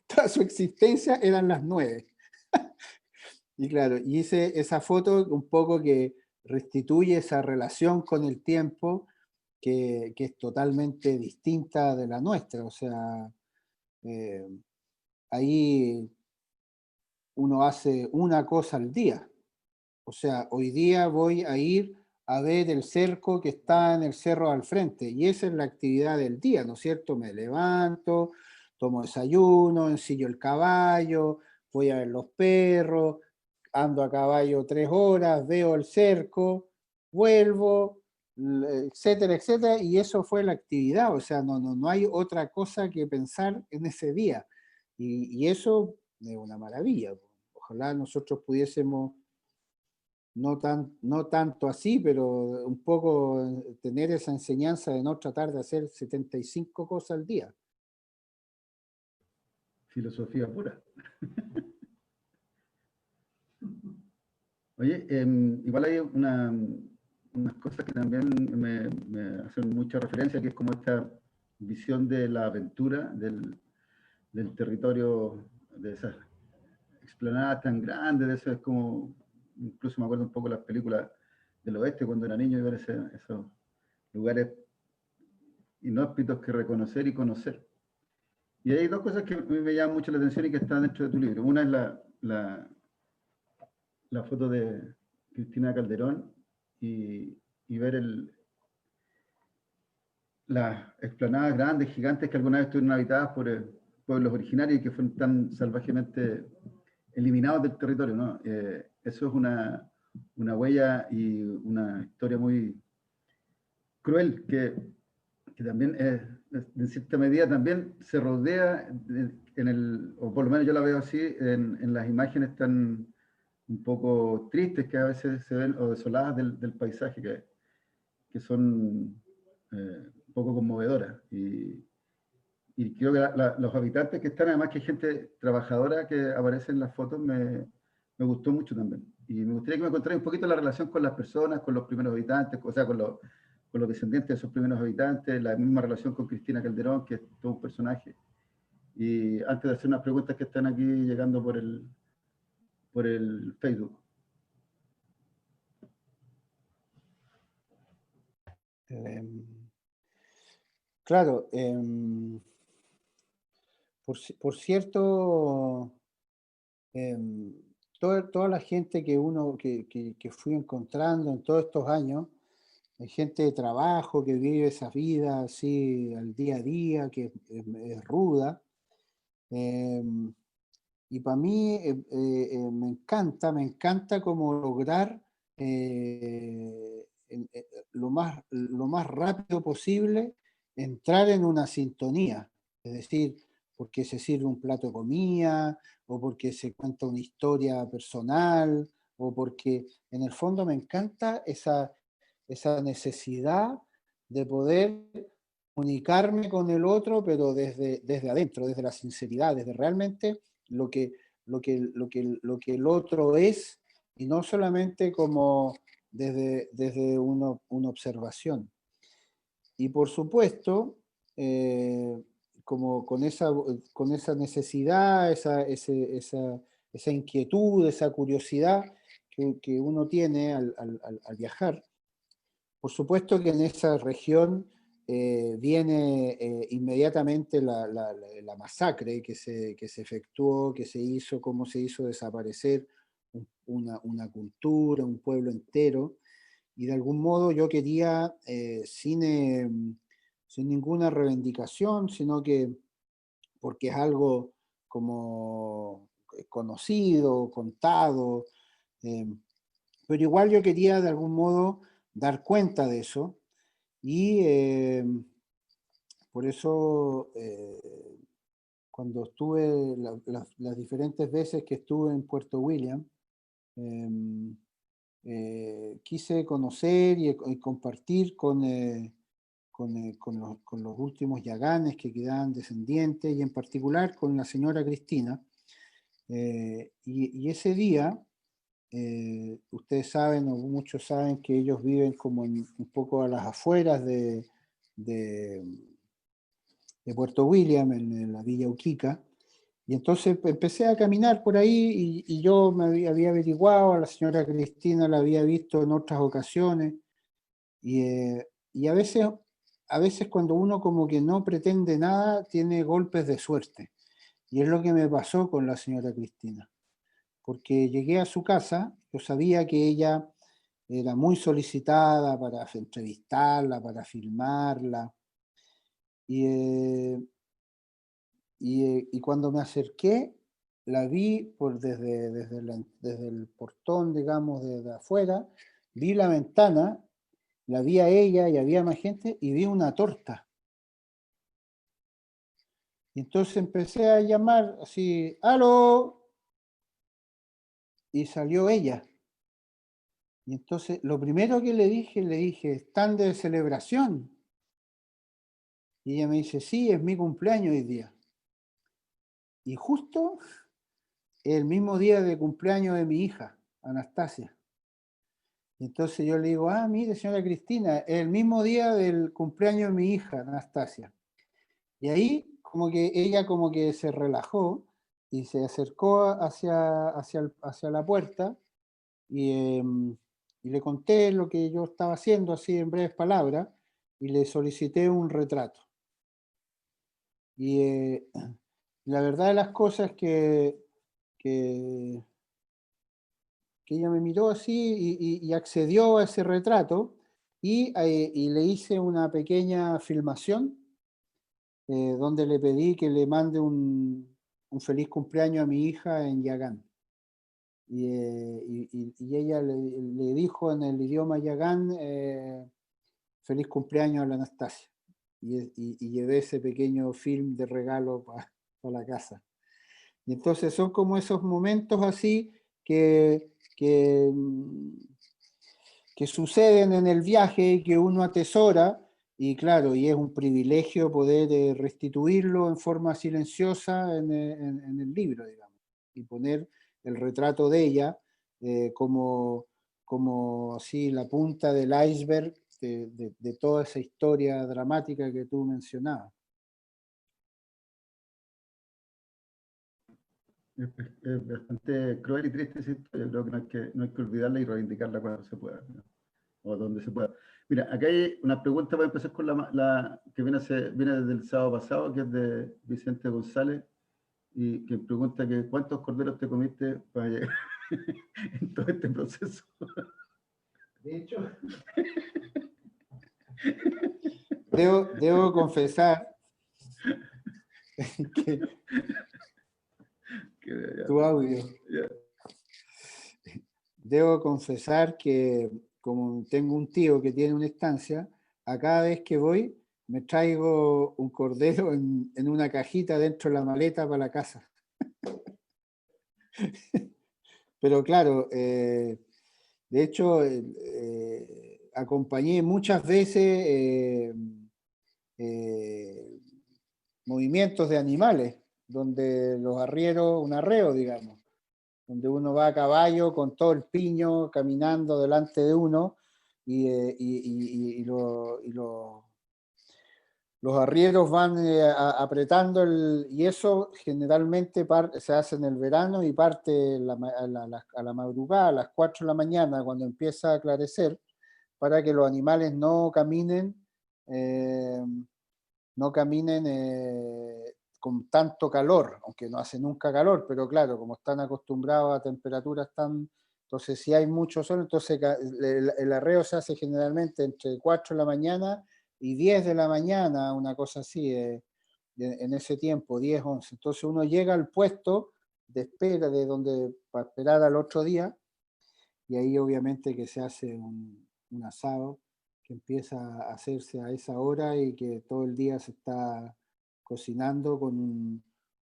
Toda su existencia eran las 9. Y claro, hice esa foto un poco que restituye esa relación con el tiempo que es totalmente distinta de la nuestra. O sea, ahí uno hace una cosa al día. O sea, hoy día voy a ir a ver el cerco que está en el cerro al frente, y esa es la actividad del día, ¿no es cierto? Me levanto, tomo desayuno, ensillo el caballo, voy a ver los perros, ando a caballo 3 horas, veo el cerco, vuelvo, etcétera, etcétera, y eso fue la actividad. O sea, no hay otra cosa que pensar en ese día, y eso es una maravilla. Ojalá nosotros pudiésemos, no tanto así, pero un poco tener esa enseñanza de no tratar de hacer 75 cosas al día. Filosofía pura. Oye, igual hay unas cosas que también me hacen mucha referencia, que es como esta visión de la aventura del territorio, de esas explanadas tan grandes, de eso es como, incluso me acuerdo un poco de las películas del oeste cuando era niño, y ver esos lugares inhóspitos que reconocer y conocer. Y hay dos cosas que a mí me llaman mucho la atención y que están dentro de tu libro. Una es la foto de Cristina Calderón y ver las explanadas grandes, gigantes, que alguna vez estuvieron habitadas por pueblos originarios y que fueron tan salvajemente eliminados del territorio, ¿no? Eso es una huella y una historia muy cruel que también, en cierta medida, también se rodea o por lo menos yo la veo así, en las imágenes tan un poco tristes que a veces se ven, o desoladas del paisaje, que son un poco conmovedoras. Y creo que los habitantes que están, además que hay gente trabajadora que aparece en las fotos, me gustó mucho también. Y me gustaría que me contaras un poquito la relación con las personas, con los primeros habitantes, o sea, con los descendientes de esos primeros habitantes, la misma relación con Cristina Calderón, que es todo un personaje. Y antes de hacer unas preguntas que están aquí llegando por el Facebook. Claro, por cierto, toda la gente que fui encontrando en todos estos años, gente de trabajo que vive esa vida así al día a día, que es ruda. Y para mí me encanta como lograr lo más rápido posible entrar en una sintonía. Es decir, porque se sirve un plato de comida, o porque se cuenta una historia personal, o porque en el fondo me encanta esa necesidad de poder comunicarme con el otro, pero desde adentro, desde la sinceridad, desde realmente lo que el otro es, y no solamente como desde una observación. Y por supuesto, como con esa necesidad, esa inquietud, esa curiosidad que uno tiene al viajar, por supuesto que en esa región viene inmediatamente la masacre que se efectuó, que se hizo, cómo se hizo desaparecer una cultura, un pueblo entero, y de algún modo yo quería, sin ninguna reivindicación, sino que porque es algo como conocido, contado, pero igual yo quería de algún modo dar cuenta de eso, y por eso cuando estuve, las diferentes veces que estuve en Puerto William, quise conocer y compartir con los últimos yaganes que quedaban descendientes, y en particular con la señora Cristina. Y ese día, ustedes saben, o muchos saben, que ellos viven como un poco a las afueras de Puerto William, en la Villa Uquica. Y entonces empecé a caminar por ahí, y yo me había averiguado, a la señora Cristina la había visto en otras ocasiones, y a veces cuando uno como que no pretende nada, tiene golpes de suerte. Y es lo que me pasó con la señora Cristina, porque llegué a su casa, yo sabía que ella era muy solicitada para entrevistarla, para filmarla, y, y cuando me acerqué, la vi desde el portón, digamos, desde afuera, vi la ventana, la vi a ella y había más gente, y vi una torta. Y entonces empecé a llamar así, ¡aló! Y salió ella. Y entonces lo primero que le dije, ¿están de celebración? Y ella me dice, sí, es mi cumpleaños hoy día. Y justo el mismo día de cumpleaños de mi hija, Anastasia. Y entonces yo le digo, ah, mire, señora Cristina, el mismo día del cumpleaños de mi hija, Anastasia. Y ahí como que ella como que se relajó y se acercó hacia la puerta y le conté lo que yo estaba haciendo, así en breves palabras, y le solicité un retrato. Y la verdad de las cosas que ella me miró así y accedió a ese retrato y le hice una pequeña filmación donde le pedí que le mande un feliz cumpleaños a mi hija en Yagán. Y ella le dijo en el idioma Yagán, feliz cumpleaños a la Anastasia. Y llevé ese pequeño film de regalo para la casa. Y entonces son como esos momentos así que suceden en el viaje y que uno atesora, y claro, y es un privilegio poder restituirlo en forma silenciosa en el libro, digamos, y poner el retrato de ella como así la punta del iceberg de toda esa historia dramática que tú mencionabas. Es bastante cruel y triste esa historia. Yo creo que no hay que olvidarla y reivindicarla cuando se pueda, ¿no? O donde se pueda. Mira, acá hay una pregunta, voy a empezar con la que viene desde el sábado pasado, que es de Vicente González, y que pregunta que ¿cuántos corderos te comiste para llegar en todo este proceso? De hecho, debo confesar que tu audio. Debo confesar que como tengo un tío que tiene una estancia, a cada vez que voy me traigo un cordero en una cajita dentro de la maleta para la casa. Pero claro, de hecho, acompañé muchas veces movimientos de animales, donde los arrieros, un arreo, digamos, donde uno va a caballo con todo el piño caminando delante de uno los arrieros van apretando y eso generalmente se hace en el verano y parte a la madrugada, a las 4 de la mañana, cuando empieza a aclarecer, para que los animales no caminen con tanto calor, aunque no hace nunca calor, pero claro, como están acostumbrados a temperaturas tan... Entonces, si hay mucho sol, entonces el arreo se hace generalmente entre 4 de la mañana y 10 de la mañana, una cosa así, en ese tiempo, 10, 11. Entonces uno llega al puesto de espera para esperar al otro día, y ahí obviamente que se hace un asado que empieza a hacerse a esa hora y que todo el día se está cocinando con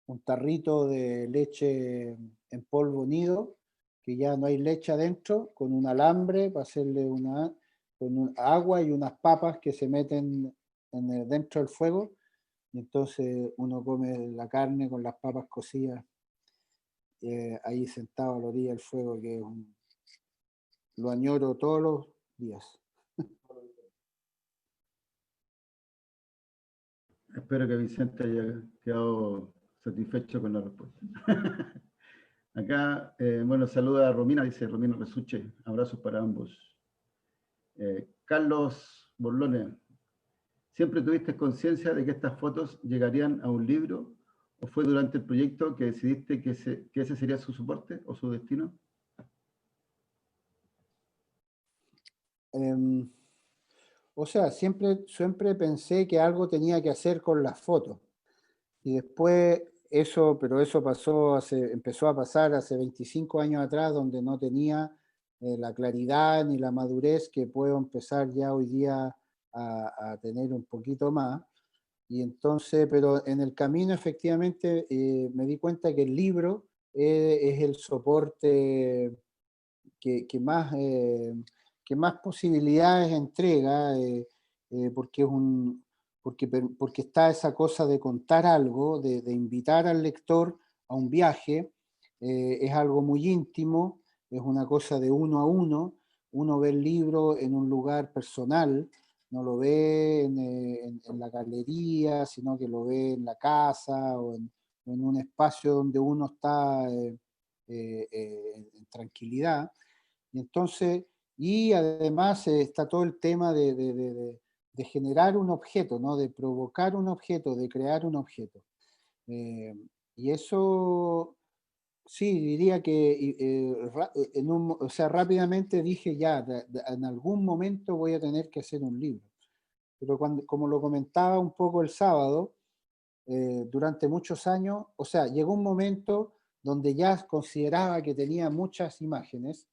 un tarrito de leche en polvo nido, que ya no hay leche adentro, con un alambre para hacerle con agua y unas papas que se meten dentro del fuego, y entonces uno come la carne con las papas cocidas ahí sentado a la orilla del fuego, que lo añoro todos los días. Espero que Vicente haya quedado satisfecho con la respuesta. Acá, bueno, saluda a Romina, dice Romina Resuche, abrazos para ambos. Carlos Borlone, ¿siempre tuviste conciencia de que estas fotos llegarían a un libro ¿O fue durante el proyecto que decidiste que ese sería su soporte o su destino? O sea, siempre pensé que algo tenía que hacer con las fotos. Y después pero eso empezó a pasar hace 25 años atrás, donde no tenía la claridad ni la madurez que puedo empezar ya hoy día a tener un poquito más. Y entonces, pero en el camino efectivamente me di cuenta que el libro es el soporte que más posibilidades entrega, porque está esa cosa de contar algo, de invitar al lector a un viaje, es algo muy íntimo, es una cosa de uno a uno ve el libro en un lugar personal, no lo ve en la galería, sino que lo ve en la casa o en un espacio donde uno está en tranquilidad. Y entonces, y además está todo el tema de generar un objeto, ¿no? De provocar un objeto, de crear un objeto. Y eso, sí, diría que o sea, rápidamente dije ya, en algún momento voy a tener que hacer un libro. Pero como lo comentaba un poco el sábado, durante muchos años, o sea, llegó un momento donde ya consideraba que tenía muchas imágenes,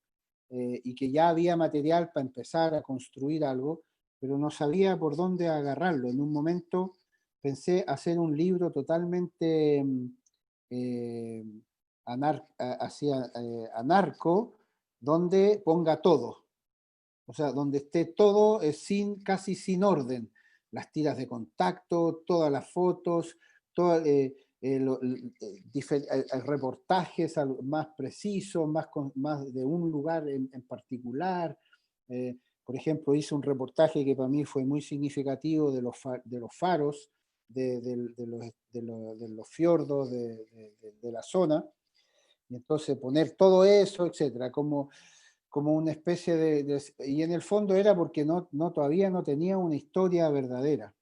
y que ya había material para empezar a construir algo, pero no sabía por dónde agarrarlo. En un momento pensé hacer un libro totalmente eh, anarco, donde ponga todo, o sea, donde esté todo casi sin orden, las tiras de contacto, todas las fotos, todo, reportajes más precisos, más de un lugar en particular. Por ejemplo, hice un reportaje que para mí fue muy significativo de los faros, de los fiordos de la zona, y entonces poner todo eso, etcétera, como una especie y en el fondo era porque todavía no tenía una historia verdadera.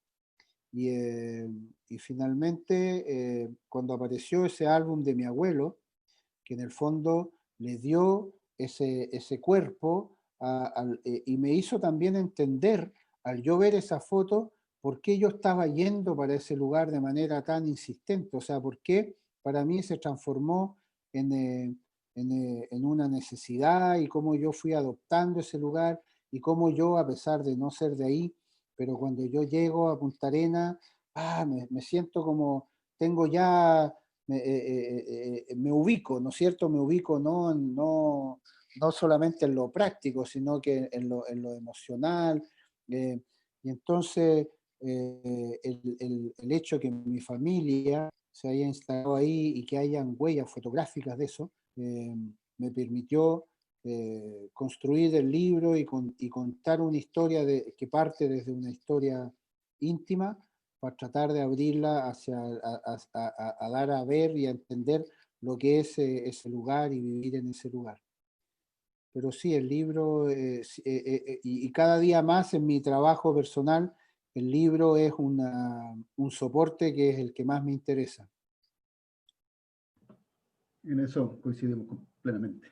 Y finalmente, cuando apareció ese álbum de mi abuelo, que en el fondo le dio ese cuerpo y me hizo también entender, al yo ver esa foto, por qué yo estaba yendo para ese lugar de manera tan insistente, o sea, por qué para mí se transformó en una necesidad, y cómo yo fui adoptando ese lugar, y cómo yo, a pesar de no ser de ahí, pero cuando yo llego a Punta Arenas, me siento como, tengo ya, me ubico, ¿no es cierto? Me ubico no solamente en lo práctico, sino que en lo emocional. Y entonces el hecho que mi familia se haya instalado ahí y que hayan huellas fotográficas de eso, me permitió construir el libro y contar una historia que parte desde una historia íntima, para tratar de abrirla a dar a ver y a entender lo que es ese lugar y vivir en ese lugar. Pero sí, el libro, y cada día más en mi trabajo personal, el libro es un soporte que es el que más me interesa. En eso coincidimos plenamente.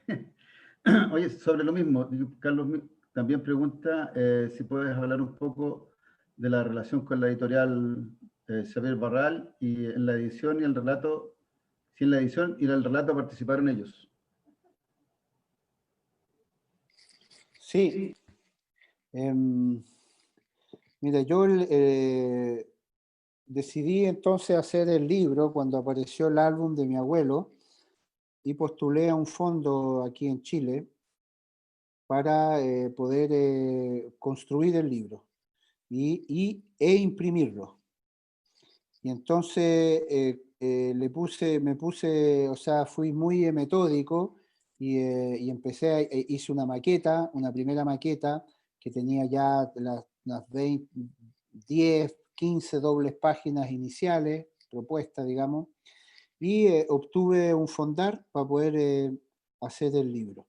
Oye, sobre lo mismo, Carlos también pregunta si puedes hablar un poco de la relación con la editorial Xavier Barral, y en la edición y el relato, si en la edición y en el relato participaron ellos. Sí. Mira, yo decidí entonces hacer el libro cuando apareció el álbum de mi abuelo, y postulé a un fondo aquí en Chile para poder construir el libro e imprimirlo. Y entonces o sea, fui muy metódico y hice una maqueta, una primera maqueta que tenía ya las 10, 15 dobles páginas iniciales, propuestas, digamos, y obtuve un fondar para poder hacer el libro.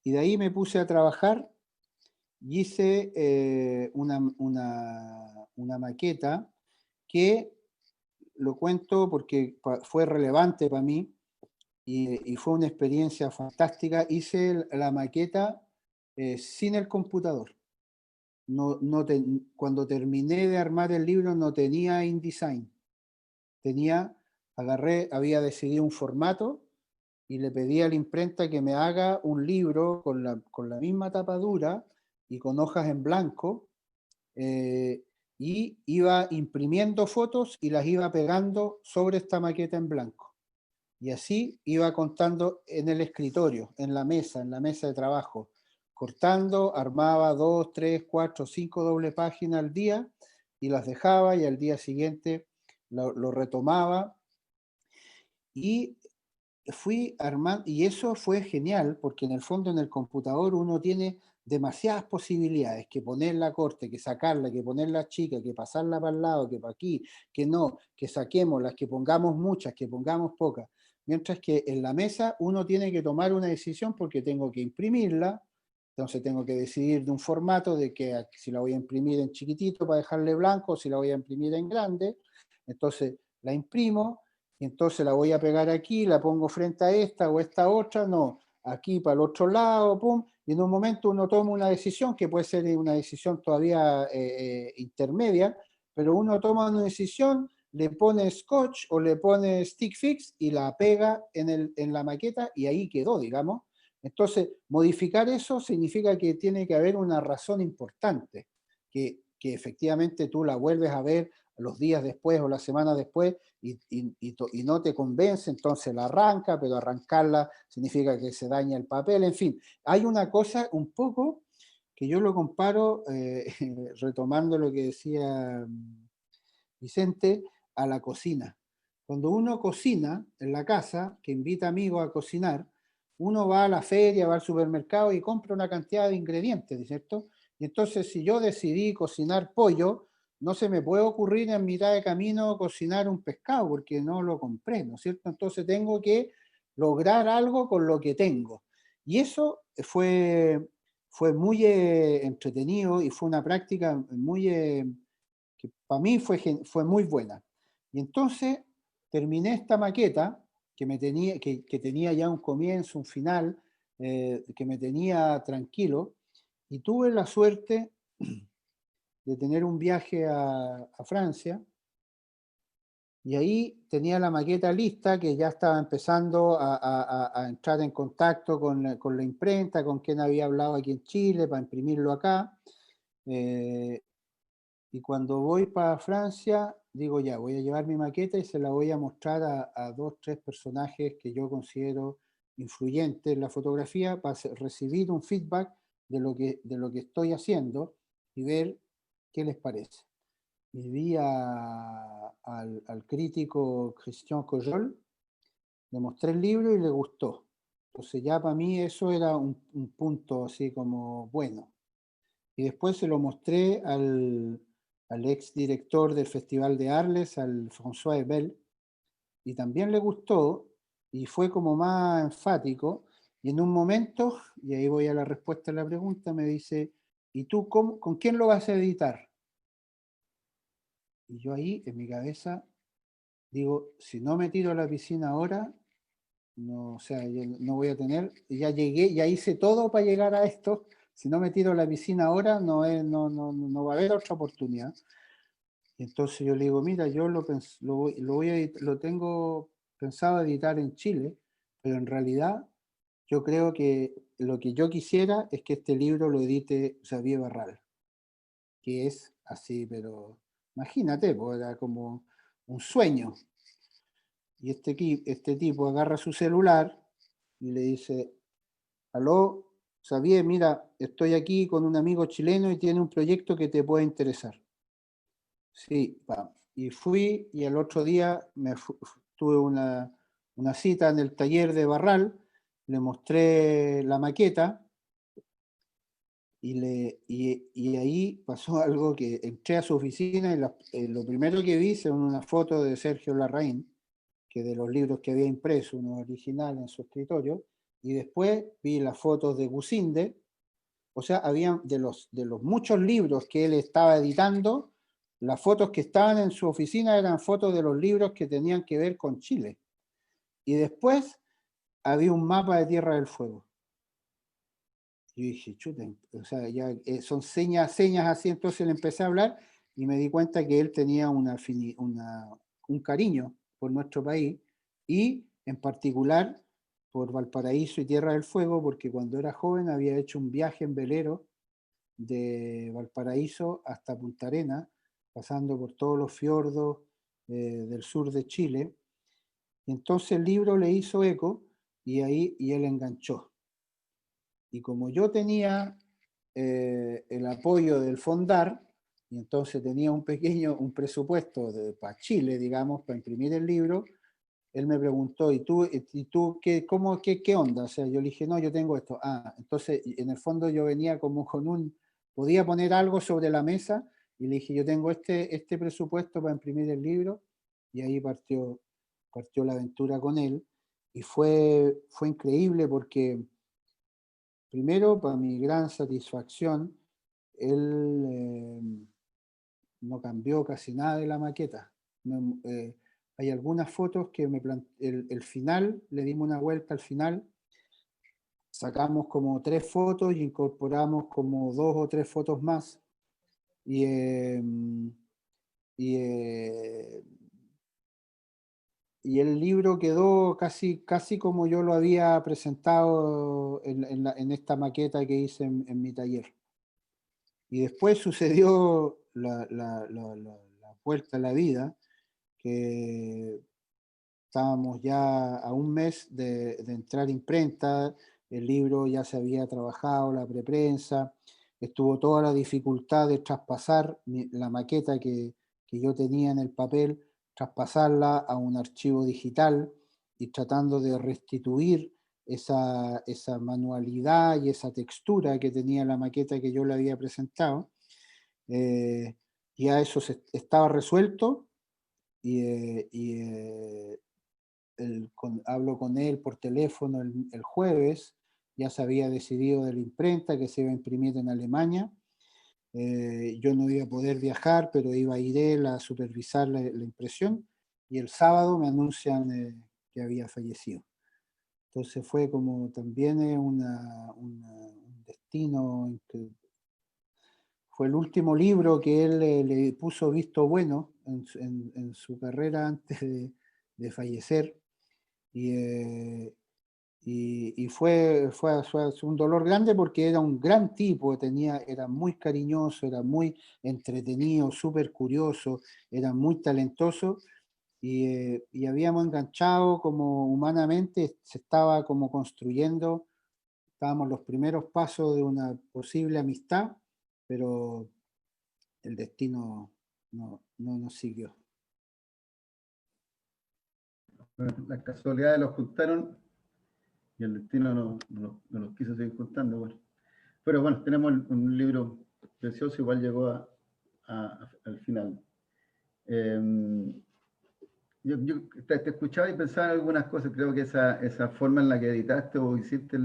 Y de ahí me puse a trabajar y hice una maqueta que lo cuento porque fue relevante para mí y fue una experiencia fantástica. Hice la maqueta sin el computador. Cuando terminé de armar el libro no tenía InDesign. Había decidido un formato y le pedí a la imprenta que me haga un libro con la misma tapadura y con hojas en blanco, y iba imprimiendo fotos y las iba pegando sobre esta maqueta en blanco. Y así iba contando en el escritorio, en la mesa de trabajo, cortando, armaba 2, 3, 4, 5 doble páginas al día y las dejaba, y al día siguiente lo retomaba. Y fui armando, y eso fue genial, porque en el fondo en el computador uno tiene demasiadas posibilidades, que ponerla corte, que sacarla, que ponerla chica, que pasarla para el lado, que para aquí, que no, que saquémoslas, que pongamos muchas, que pongamos pocas. Mientras que en la mesa uno tiene que tomar una decisión porque tengo que imprimirla, entonces tengo que decidir de un formato, de que si la voy a imprimir en chiquitito para dejarle blanco, o si la voy a imprimir en grande. Entonces la imprimo, y entonces la voy a pegar aquí, la pongo frente a esta o esta otra, no, aquí para el otro lado, pum, y en un momento uno toma una decisión, que puede ser una decisión todavía intermedia, pero uno toma una decisión, le pone scotch o le pone stick fix y la pega en la maqueta y ahí quedó, digamos. Entonces, modificar eso significa que tiene que haber una razón importante, que efectivamente tú la vuelves a ver los días después o las semanas después y no te convence, entonces la arranca, pero arrancarla significa que se daña el papel, en fin. Hay una cosa un poco que yo lo comparo, retomando lo que decía Vicente, a la cocina. Cuando uno cocina en la casa, que invita amigos a cocinar, uno va a la feria, va al supermercado y compra una cantidad de ingredientes, ¿cierto? Y entonces si yo decidí cocinar pollo, no se me puede ocurrir en mitad de camino cocinar un pescado porque no lo compré, ¿no es cierto? Entonces tengo que lograr algo con lo que tengo. Y eso fue muy entretenido y fue una práctica muy, que para mí fue muy buena. Y entonces terminé esta maqueta que tenía ya un comienzo, un final, que me tenía tranquilo, y tuve la suerte de tener un viaje a Francia, y ahí tenía la maqueta lista, que ya estaba empezando a entrar en contacto con la imprenta, con quien había hablado aquí en Chile, para imprimirlo acá. Y cuando voy para Francia, digo ya, voy a llevar mi maqueta y se la voy a mostrar a 2, 3 personajes que yo considero influyentes en la fotografía, para recibir un feedback de lo que estoy haciendo y ver qué les parece. Y vi al crítico Christian Cojol, le mostré el libro y le gustó. Entonces ya para mí eso era un punto así como bueno. Y después se lo mostré al ex director del Festival de Arles, al François Hebel, y también le gustó, y fue como más enfático, y en un momento, y ahí voy a la respuesta a la pregunta, me dice, ¿y tú con quién lo vas a editar? Y yo ahí, en mi cabeza, digo, si no me tiro a la piscina ahora, no, o sea, yo no voy a tener, ya llegué, ya hice todo para llegar a esto, si no me tiro a la piscina ahora, no va a haber otra oportunidad. Y entonces yo le digo, mira, yo lo tengo pensado editar en Chile, pero en realidad yo creo que lo que yo quisiera es que este libro lo edite Xavier Barral, que es así, pero imagínate, pues era como un sueño. Y este tipo agarra su celular y le dice, aló, Xavier, mira, estoy aquí con un amigo chileno y tiene un proyecto que te puede interesar. Sí, y fui, y el otro día tuve una cita en el taller de Barral, le mostré la maqueta, y ahí pasó algo, que entré a su oficina y lo primero que vi fue una foto de Sergio Larraín, que de los libros que había impreso, uno original en su escritorio, y después vi las fotos de Gusinde. O sea, habían de los muchos libros que él estaba editando, las fotos que estaban en su oficina eran fotos de los libros que tenían que ver con Chile. Y después había un mapa de Tierra del Fuego. Yo dije, chuta, o sea, ya son señas así, entonces le empecé a hablar y me di cuenta que él tenía un cariño por nuestro país y en particular por Valparaíso y Tierra del Fuego, porque cuando era joven había hecho un viaje en velero de Valparaíso hasta Punta Arenas, pasando por todos los fiordos del sur de Chile. Y entonces el libro le hizo eco y él enganchó. Y como yo tenía el apoyo del Fondar, y entonces tenía un presupuesto para Chile, digamos, para imprimir el libro, él me preguntó, ¿y tú qué onda? O sea, yo le dije, no, yo tengo esto. Ah, entonces, en el fondo yo venía como podía poner algo sobre la mesa, y le dije, yo tengo este presupuesto para imprimir el libro, y ahí partió la aventura con él, y fue increíble porque, primero, para mi gran satisfacción, él no cambió casi nada de la maqueta. Hay algunas fotos que el final, le dimos una vuelta al final, sacamos como 3 fotos y incorporamos como 2 o 3 fotos más. Y el libro quedó casi como yo lo había presentado en esta maqueta que hice en mi taller. Y después sucedió la vuelta a la vida, que estábamos ya a un mes de entrar imprenta, el libro ya se había trabajado, la preprensa, estuvo toda la dificultad de traspasar la maqueta que yo tenía en el papel, traspasarla a un archivo digital y tratando de restituir esa manualidad y esa textura que tenía la maqueta que yo le había presentado. Ya eso estaba resuelto y hablo con él por teléfono el jueves, ya se había decidido de la imprenta que se iba a imprimir en Alemania. Yo no iba a poder viajar, pero iba a ir él a supervisar la impresión, y el sábado me anuncian que había fallecido. Entonces fue como también un destino. Fue el último libro que él le puso visto bueno en su carrera antes de fallecer. Y fue un dolor grande porque era un gran tipo, era muy cariñoso, era muy entretenido, súper curioso, era muy talentoso, y habíamos enganchado como humanamente, se estaba como construyendo, estábamos los primeros pasos de una posible amistad, pero el destino no nos siguió. Las casualidades los juntaron y el destino no los quiso seguir juntando. Bueno. Pero bueno, tenemos un libro precioso, igual llegó al final. Yo te escuchaba y pensaba en algunas cosas. Creo que esa forma en la que editaste o hiciste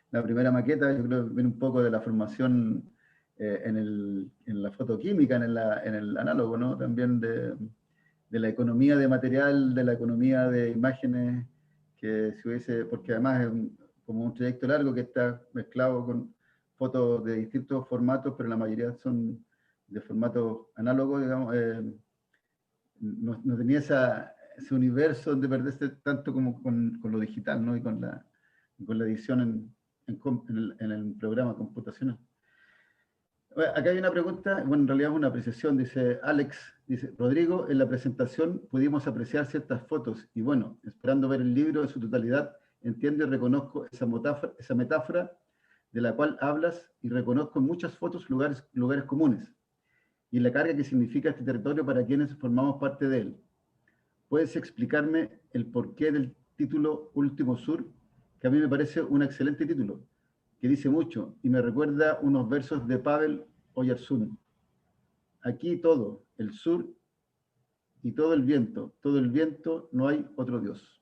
la primera maqueta, yo creo que viene un poco de la formación en la fotoquímica, en el análogo, ¿no? También de la economía de material, de la economía de imágenes, que si hubiese, porque además es como un trayecto largo que está mezclado con fotos de distintos formatos, pero la mayoría son de formato análogo, digamos. No tenía ese universo donde perderse tanto como con lo digital, ¿no? Y con la edición en el programa computacional. Acá hay una pregunta, bueno, en realidad es una apreciación, dice Alex, dice, Rodrigo, en la presentación pudimos apreciar ciertas fotos y bueno, esperando ver el libro en su totalidad, entiendo y reconozco esa metáfora de la cual hablas y reconozco en muchas fotos lugares comunes y la carga que significa este territorio para quienes formamos parte de él. ¿Puedes explicarme el porqué del título Último Sur? Que a mí me parece un excelente título, que dice mucho y me recuerda unos versos de Pavel Oyarzún. Aquí todo, el sur y todo el viento, no hay otro Dios.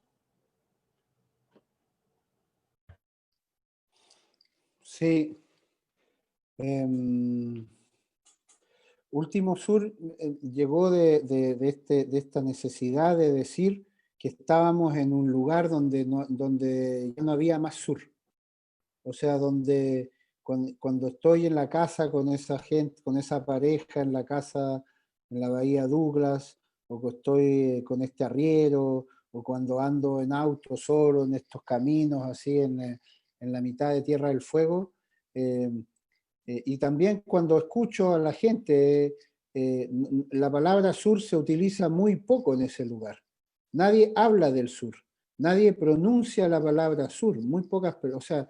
Sí. Último Sur llegó de esta necesidad de decir que estábamos en un lugar donde ya no había más sur. O sea, donde cuando estoy en la casa con esa gente, con esa pareja en la casa, en la Bahía Douglas, o que estoy con este arriero, o cuando ando en auto solo en estos caminos así en la mitad de Tierra del Fuego, y también cuando escucho a la gente, la palabra sur se utiliza muy poco en ese lugar. Nadie habla del sur, nadie pronuncia la palabra sur, muy pocas, o sea,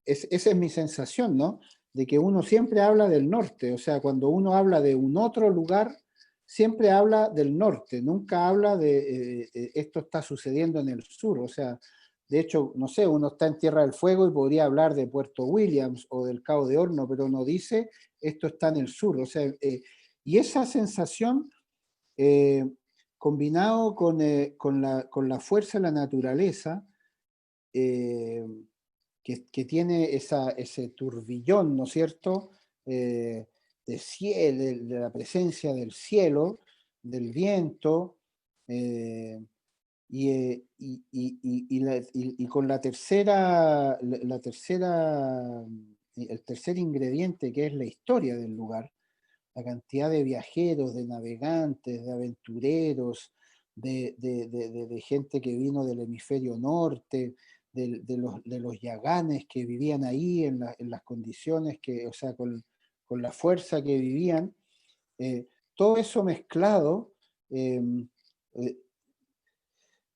esa es mi sensación, ¿no? De que uno siempre habla del norte, o sea, cuando uno habla de un otro lugar, siempre habla del norte, nunca habla de esto está sucediendo en el sur, o sea, de hecho, no sé, uno está en Tierra del Fuego y podría hablar de Puerto Williams o del Cabo de Horno, pero no dice esto está en el sur, o sea, y esa sensación combinado con la fuerza de la naturaleza, que tiene ese turbillón, ¿no es cierto?, de cielo, de la presencia del cielo, del viento, y con el tercer ingrediente, que es la historia del lugar, la cantidad de viajeros, de navegantes, de aventureros, de gente que vino del hemisferio norte, de los yaganes que vivían ahí en las condiciones o sea, con la fuerza que vivían, todo eso mezclado eh, eh,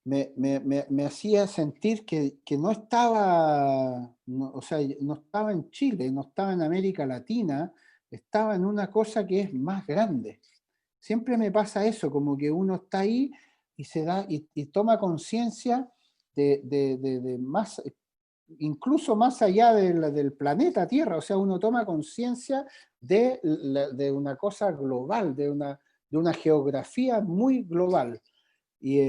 me hacía sentir que no estaba, o sea, no estaba en Chile, no estaba en América Latina, estaba en una cosa que es más grande. Siempre me pasa eso, como que uno está ahí y se da y toma conciencia de más, incluso más allá del planeta Tierra, o sea, uno toma conciencia de una cosa global, de una geografía muy global. Y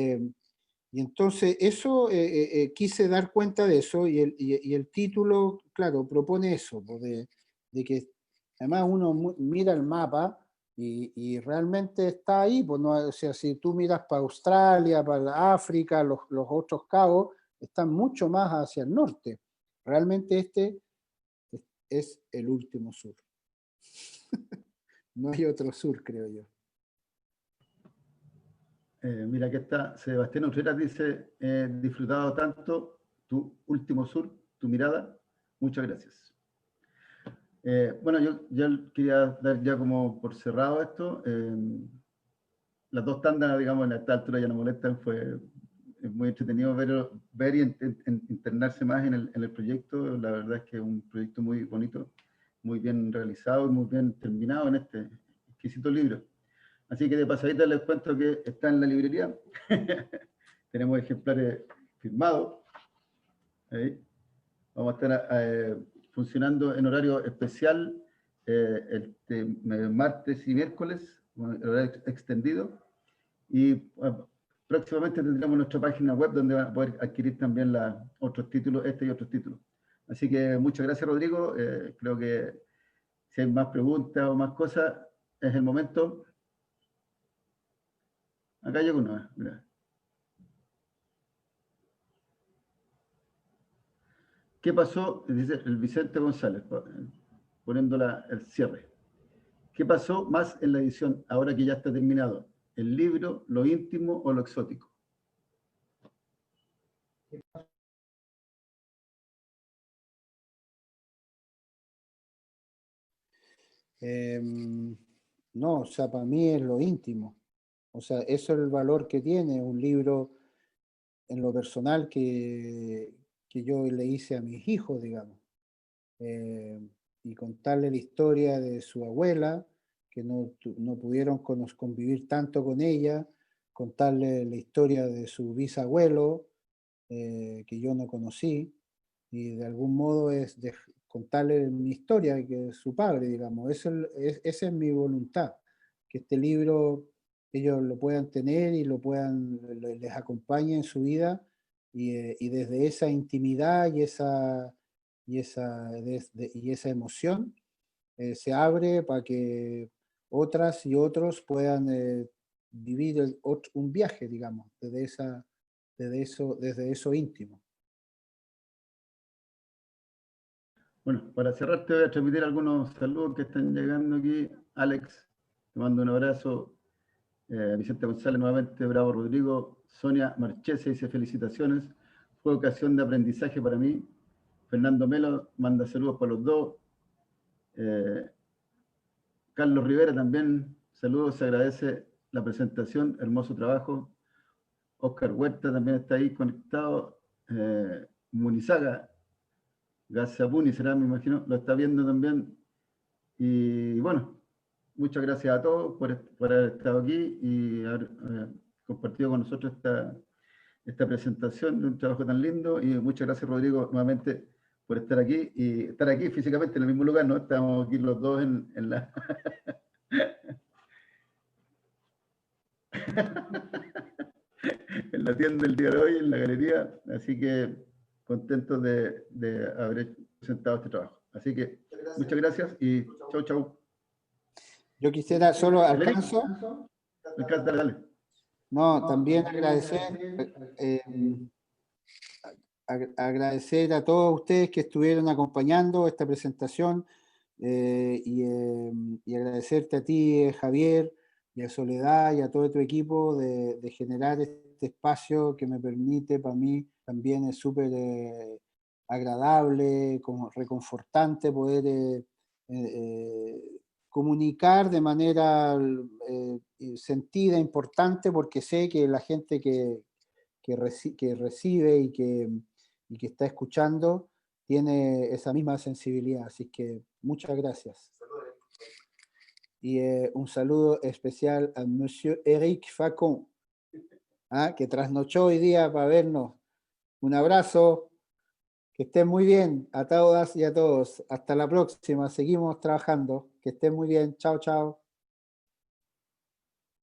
entonces eso, quise dar cuenta de eso, y el título, claro, propone eso, pues, de que además uno mira el mapa y realmente está ahí, pues, no, o sea, si tú miras para Australia, para África, los otros cabos están mucho más hacia el norte. Realmente este es el último sur. No hay otro sur, creo yo. Mira, aquí está Sebastián Utrera, dice, he disfrutado tanto tu último sur, tu mirada, muchas gracias. Bueno, yo quería dar ya como por cerrado esto. Las dos tandas, digamos, en esta altura ya no molestan, es muy entretenido ver y internarse más en el proyecto. La verdad es que es un proyecto muy bonito, muy bien realizado y muy bien terminado en este exquisito libro. Así que de pasadita les cuento que está en la librería. Tenemos ejemplares firmados. Ahí. Vamos a estar funcionando en horario especial martes y miércoles, el horario extendido. Y próximamente tendremos nuestra página web donde van a poder adquirir también otros títulos, este y otros títulos. Así que muchas gracias, Rodrigo. Creo que si hay más preguntas o más cosas, es el momento. Acá llegó una, mira. ¿Qué pasó? Dice el Vicente González, poniendo el cierre. ¿Qué pasó más en la edición, ahora que ya está terminado? ¿El libro, lo íntimo o lo exótico? No, o sea, para mí es lo íntimo. O sea, eso es el valor que tiene un libro en lo personal que yo le hice a mis hijos, digamos. Y contarle la historia de su abuela, que no pudieron convivir tanto con ella, contarle la historia de su bisabuelo, que yo no conocí, y de algún modo es contarle mi historia, que es su padre, digamos. Esa es mi voluntad, que este libro ellos lo puedan tener y les acompañe en su vida, y desde esa intimidad y esa emoción se abre para que otras y otros puedan vivir un viaje, digamos, desde eso íntimo. Bueno, para cerrar te voy a transmitir algunos saludos que están llegando aquí. Alex, te mando un abrazo. Vicente González nuevamente, Bravo Rodrigo. Sonia Marchese dice felicitaciones. Fue ocasión de aprendizaje para mí. Fernando Melo manda saludos para los dos. Carlos Rivera también, saludos, se agradece la presentación, hermoso trabajo. Oscar Huerta también está ahí conectado. Munizaga, Gazapuni será, me imagino, lo está viendo también. Y bueno, muchas gracias a todos por haber estado aquí y haber compartido con nosotros esta presentación de un trabajo tan lindo. Y muchas gracias, Rodrigo, nuevamente por estar aquí y estar aquí físicamente en el mismo lugar, ¿no? Estamos aquí los dos en la... en la tienda el día de hoy, en la galería, así que contentos de haber presentado este trabajo. Así que muchas gracias y chau, chau. Yo quisiera solo alcanzo. Dale. No, también agradecer a todos ustedes que estuvieron acompañando esta presentación y agradecerte a ti, Javier, y a Soledad y a todo tu equipo de generar este espacio que me permite, para mí también es súper agradable, como reconfortante poder comunicar de manera sentida, importante, porque sé que la gente que recibe y que está escuchando tiene esa misma sensibilidad. Así que muchas gracias. Y un saludo especial a Monsieur Eric Facon, que trasnochó hoy día para vernos. Un abrazo, que estén muy bien a todas y a todos. Hasta la próxima, seguimos trabajando. Que estén muy bien. Chao, chao.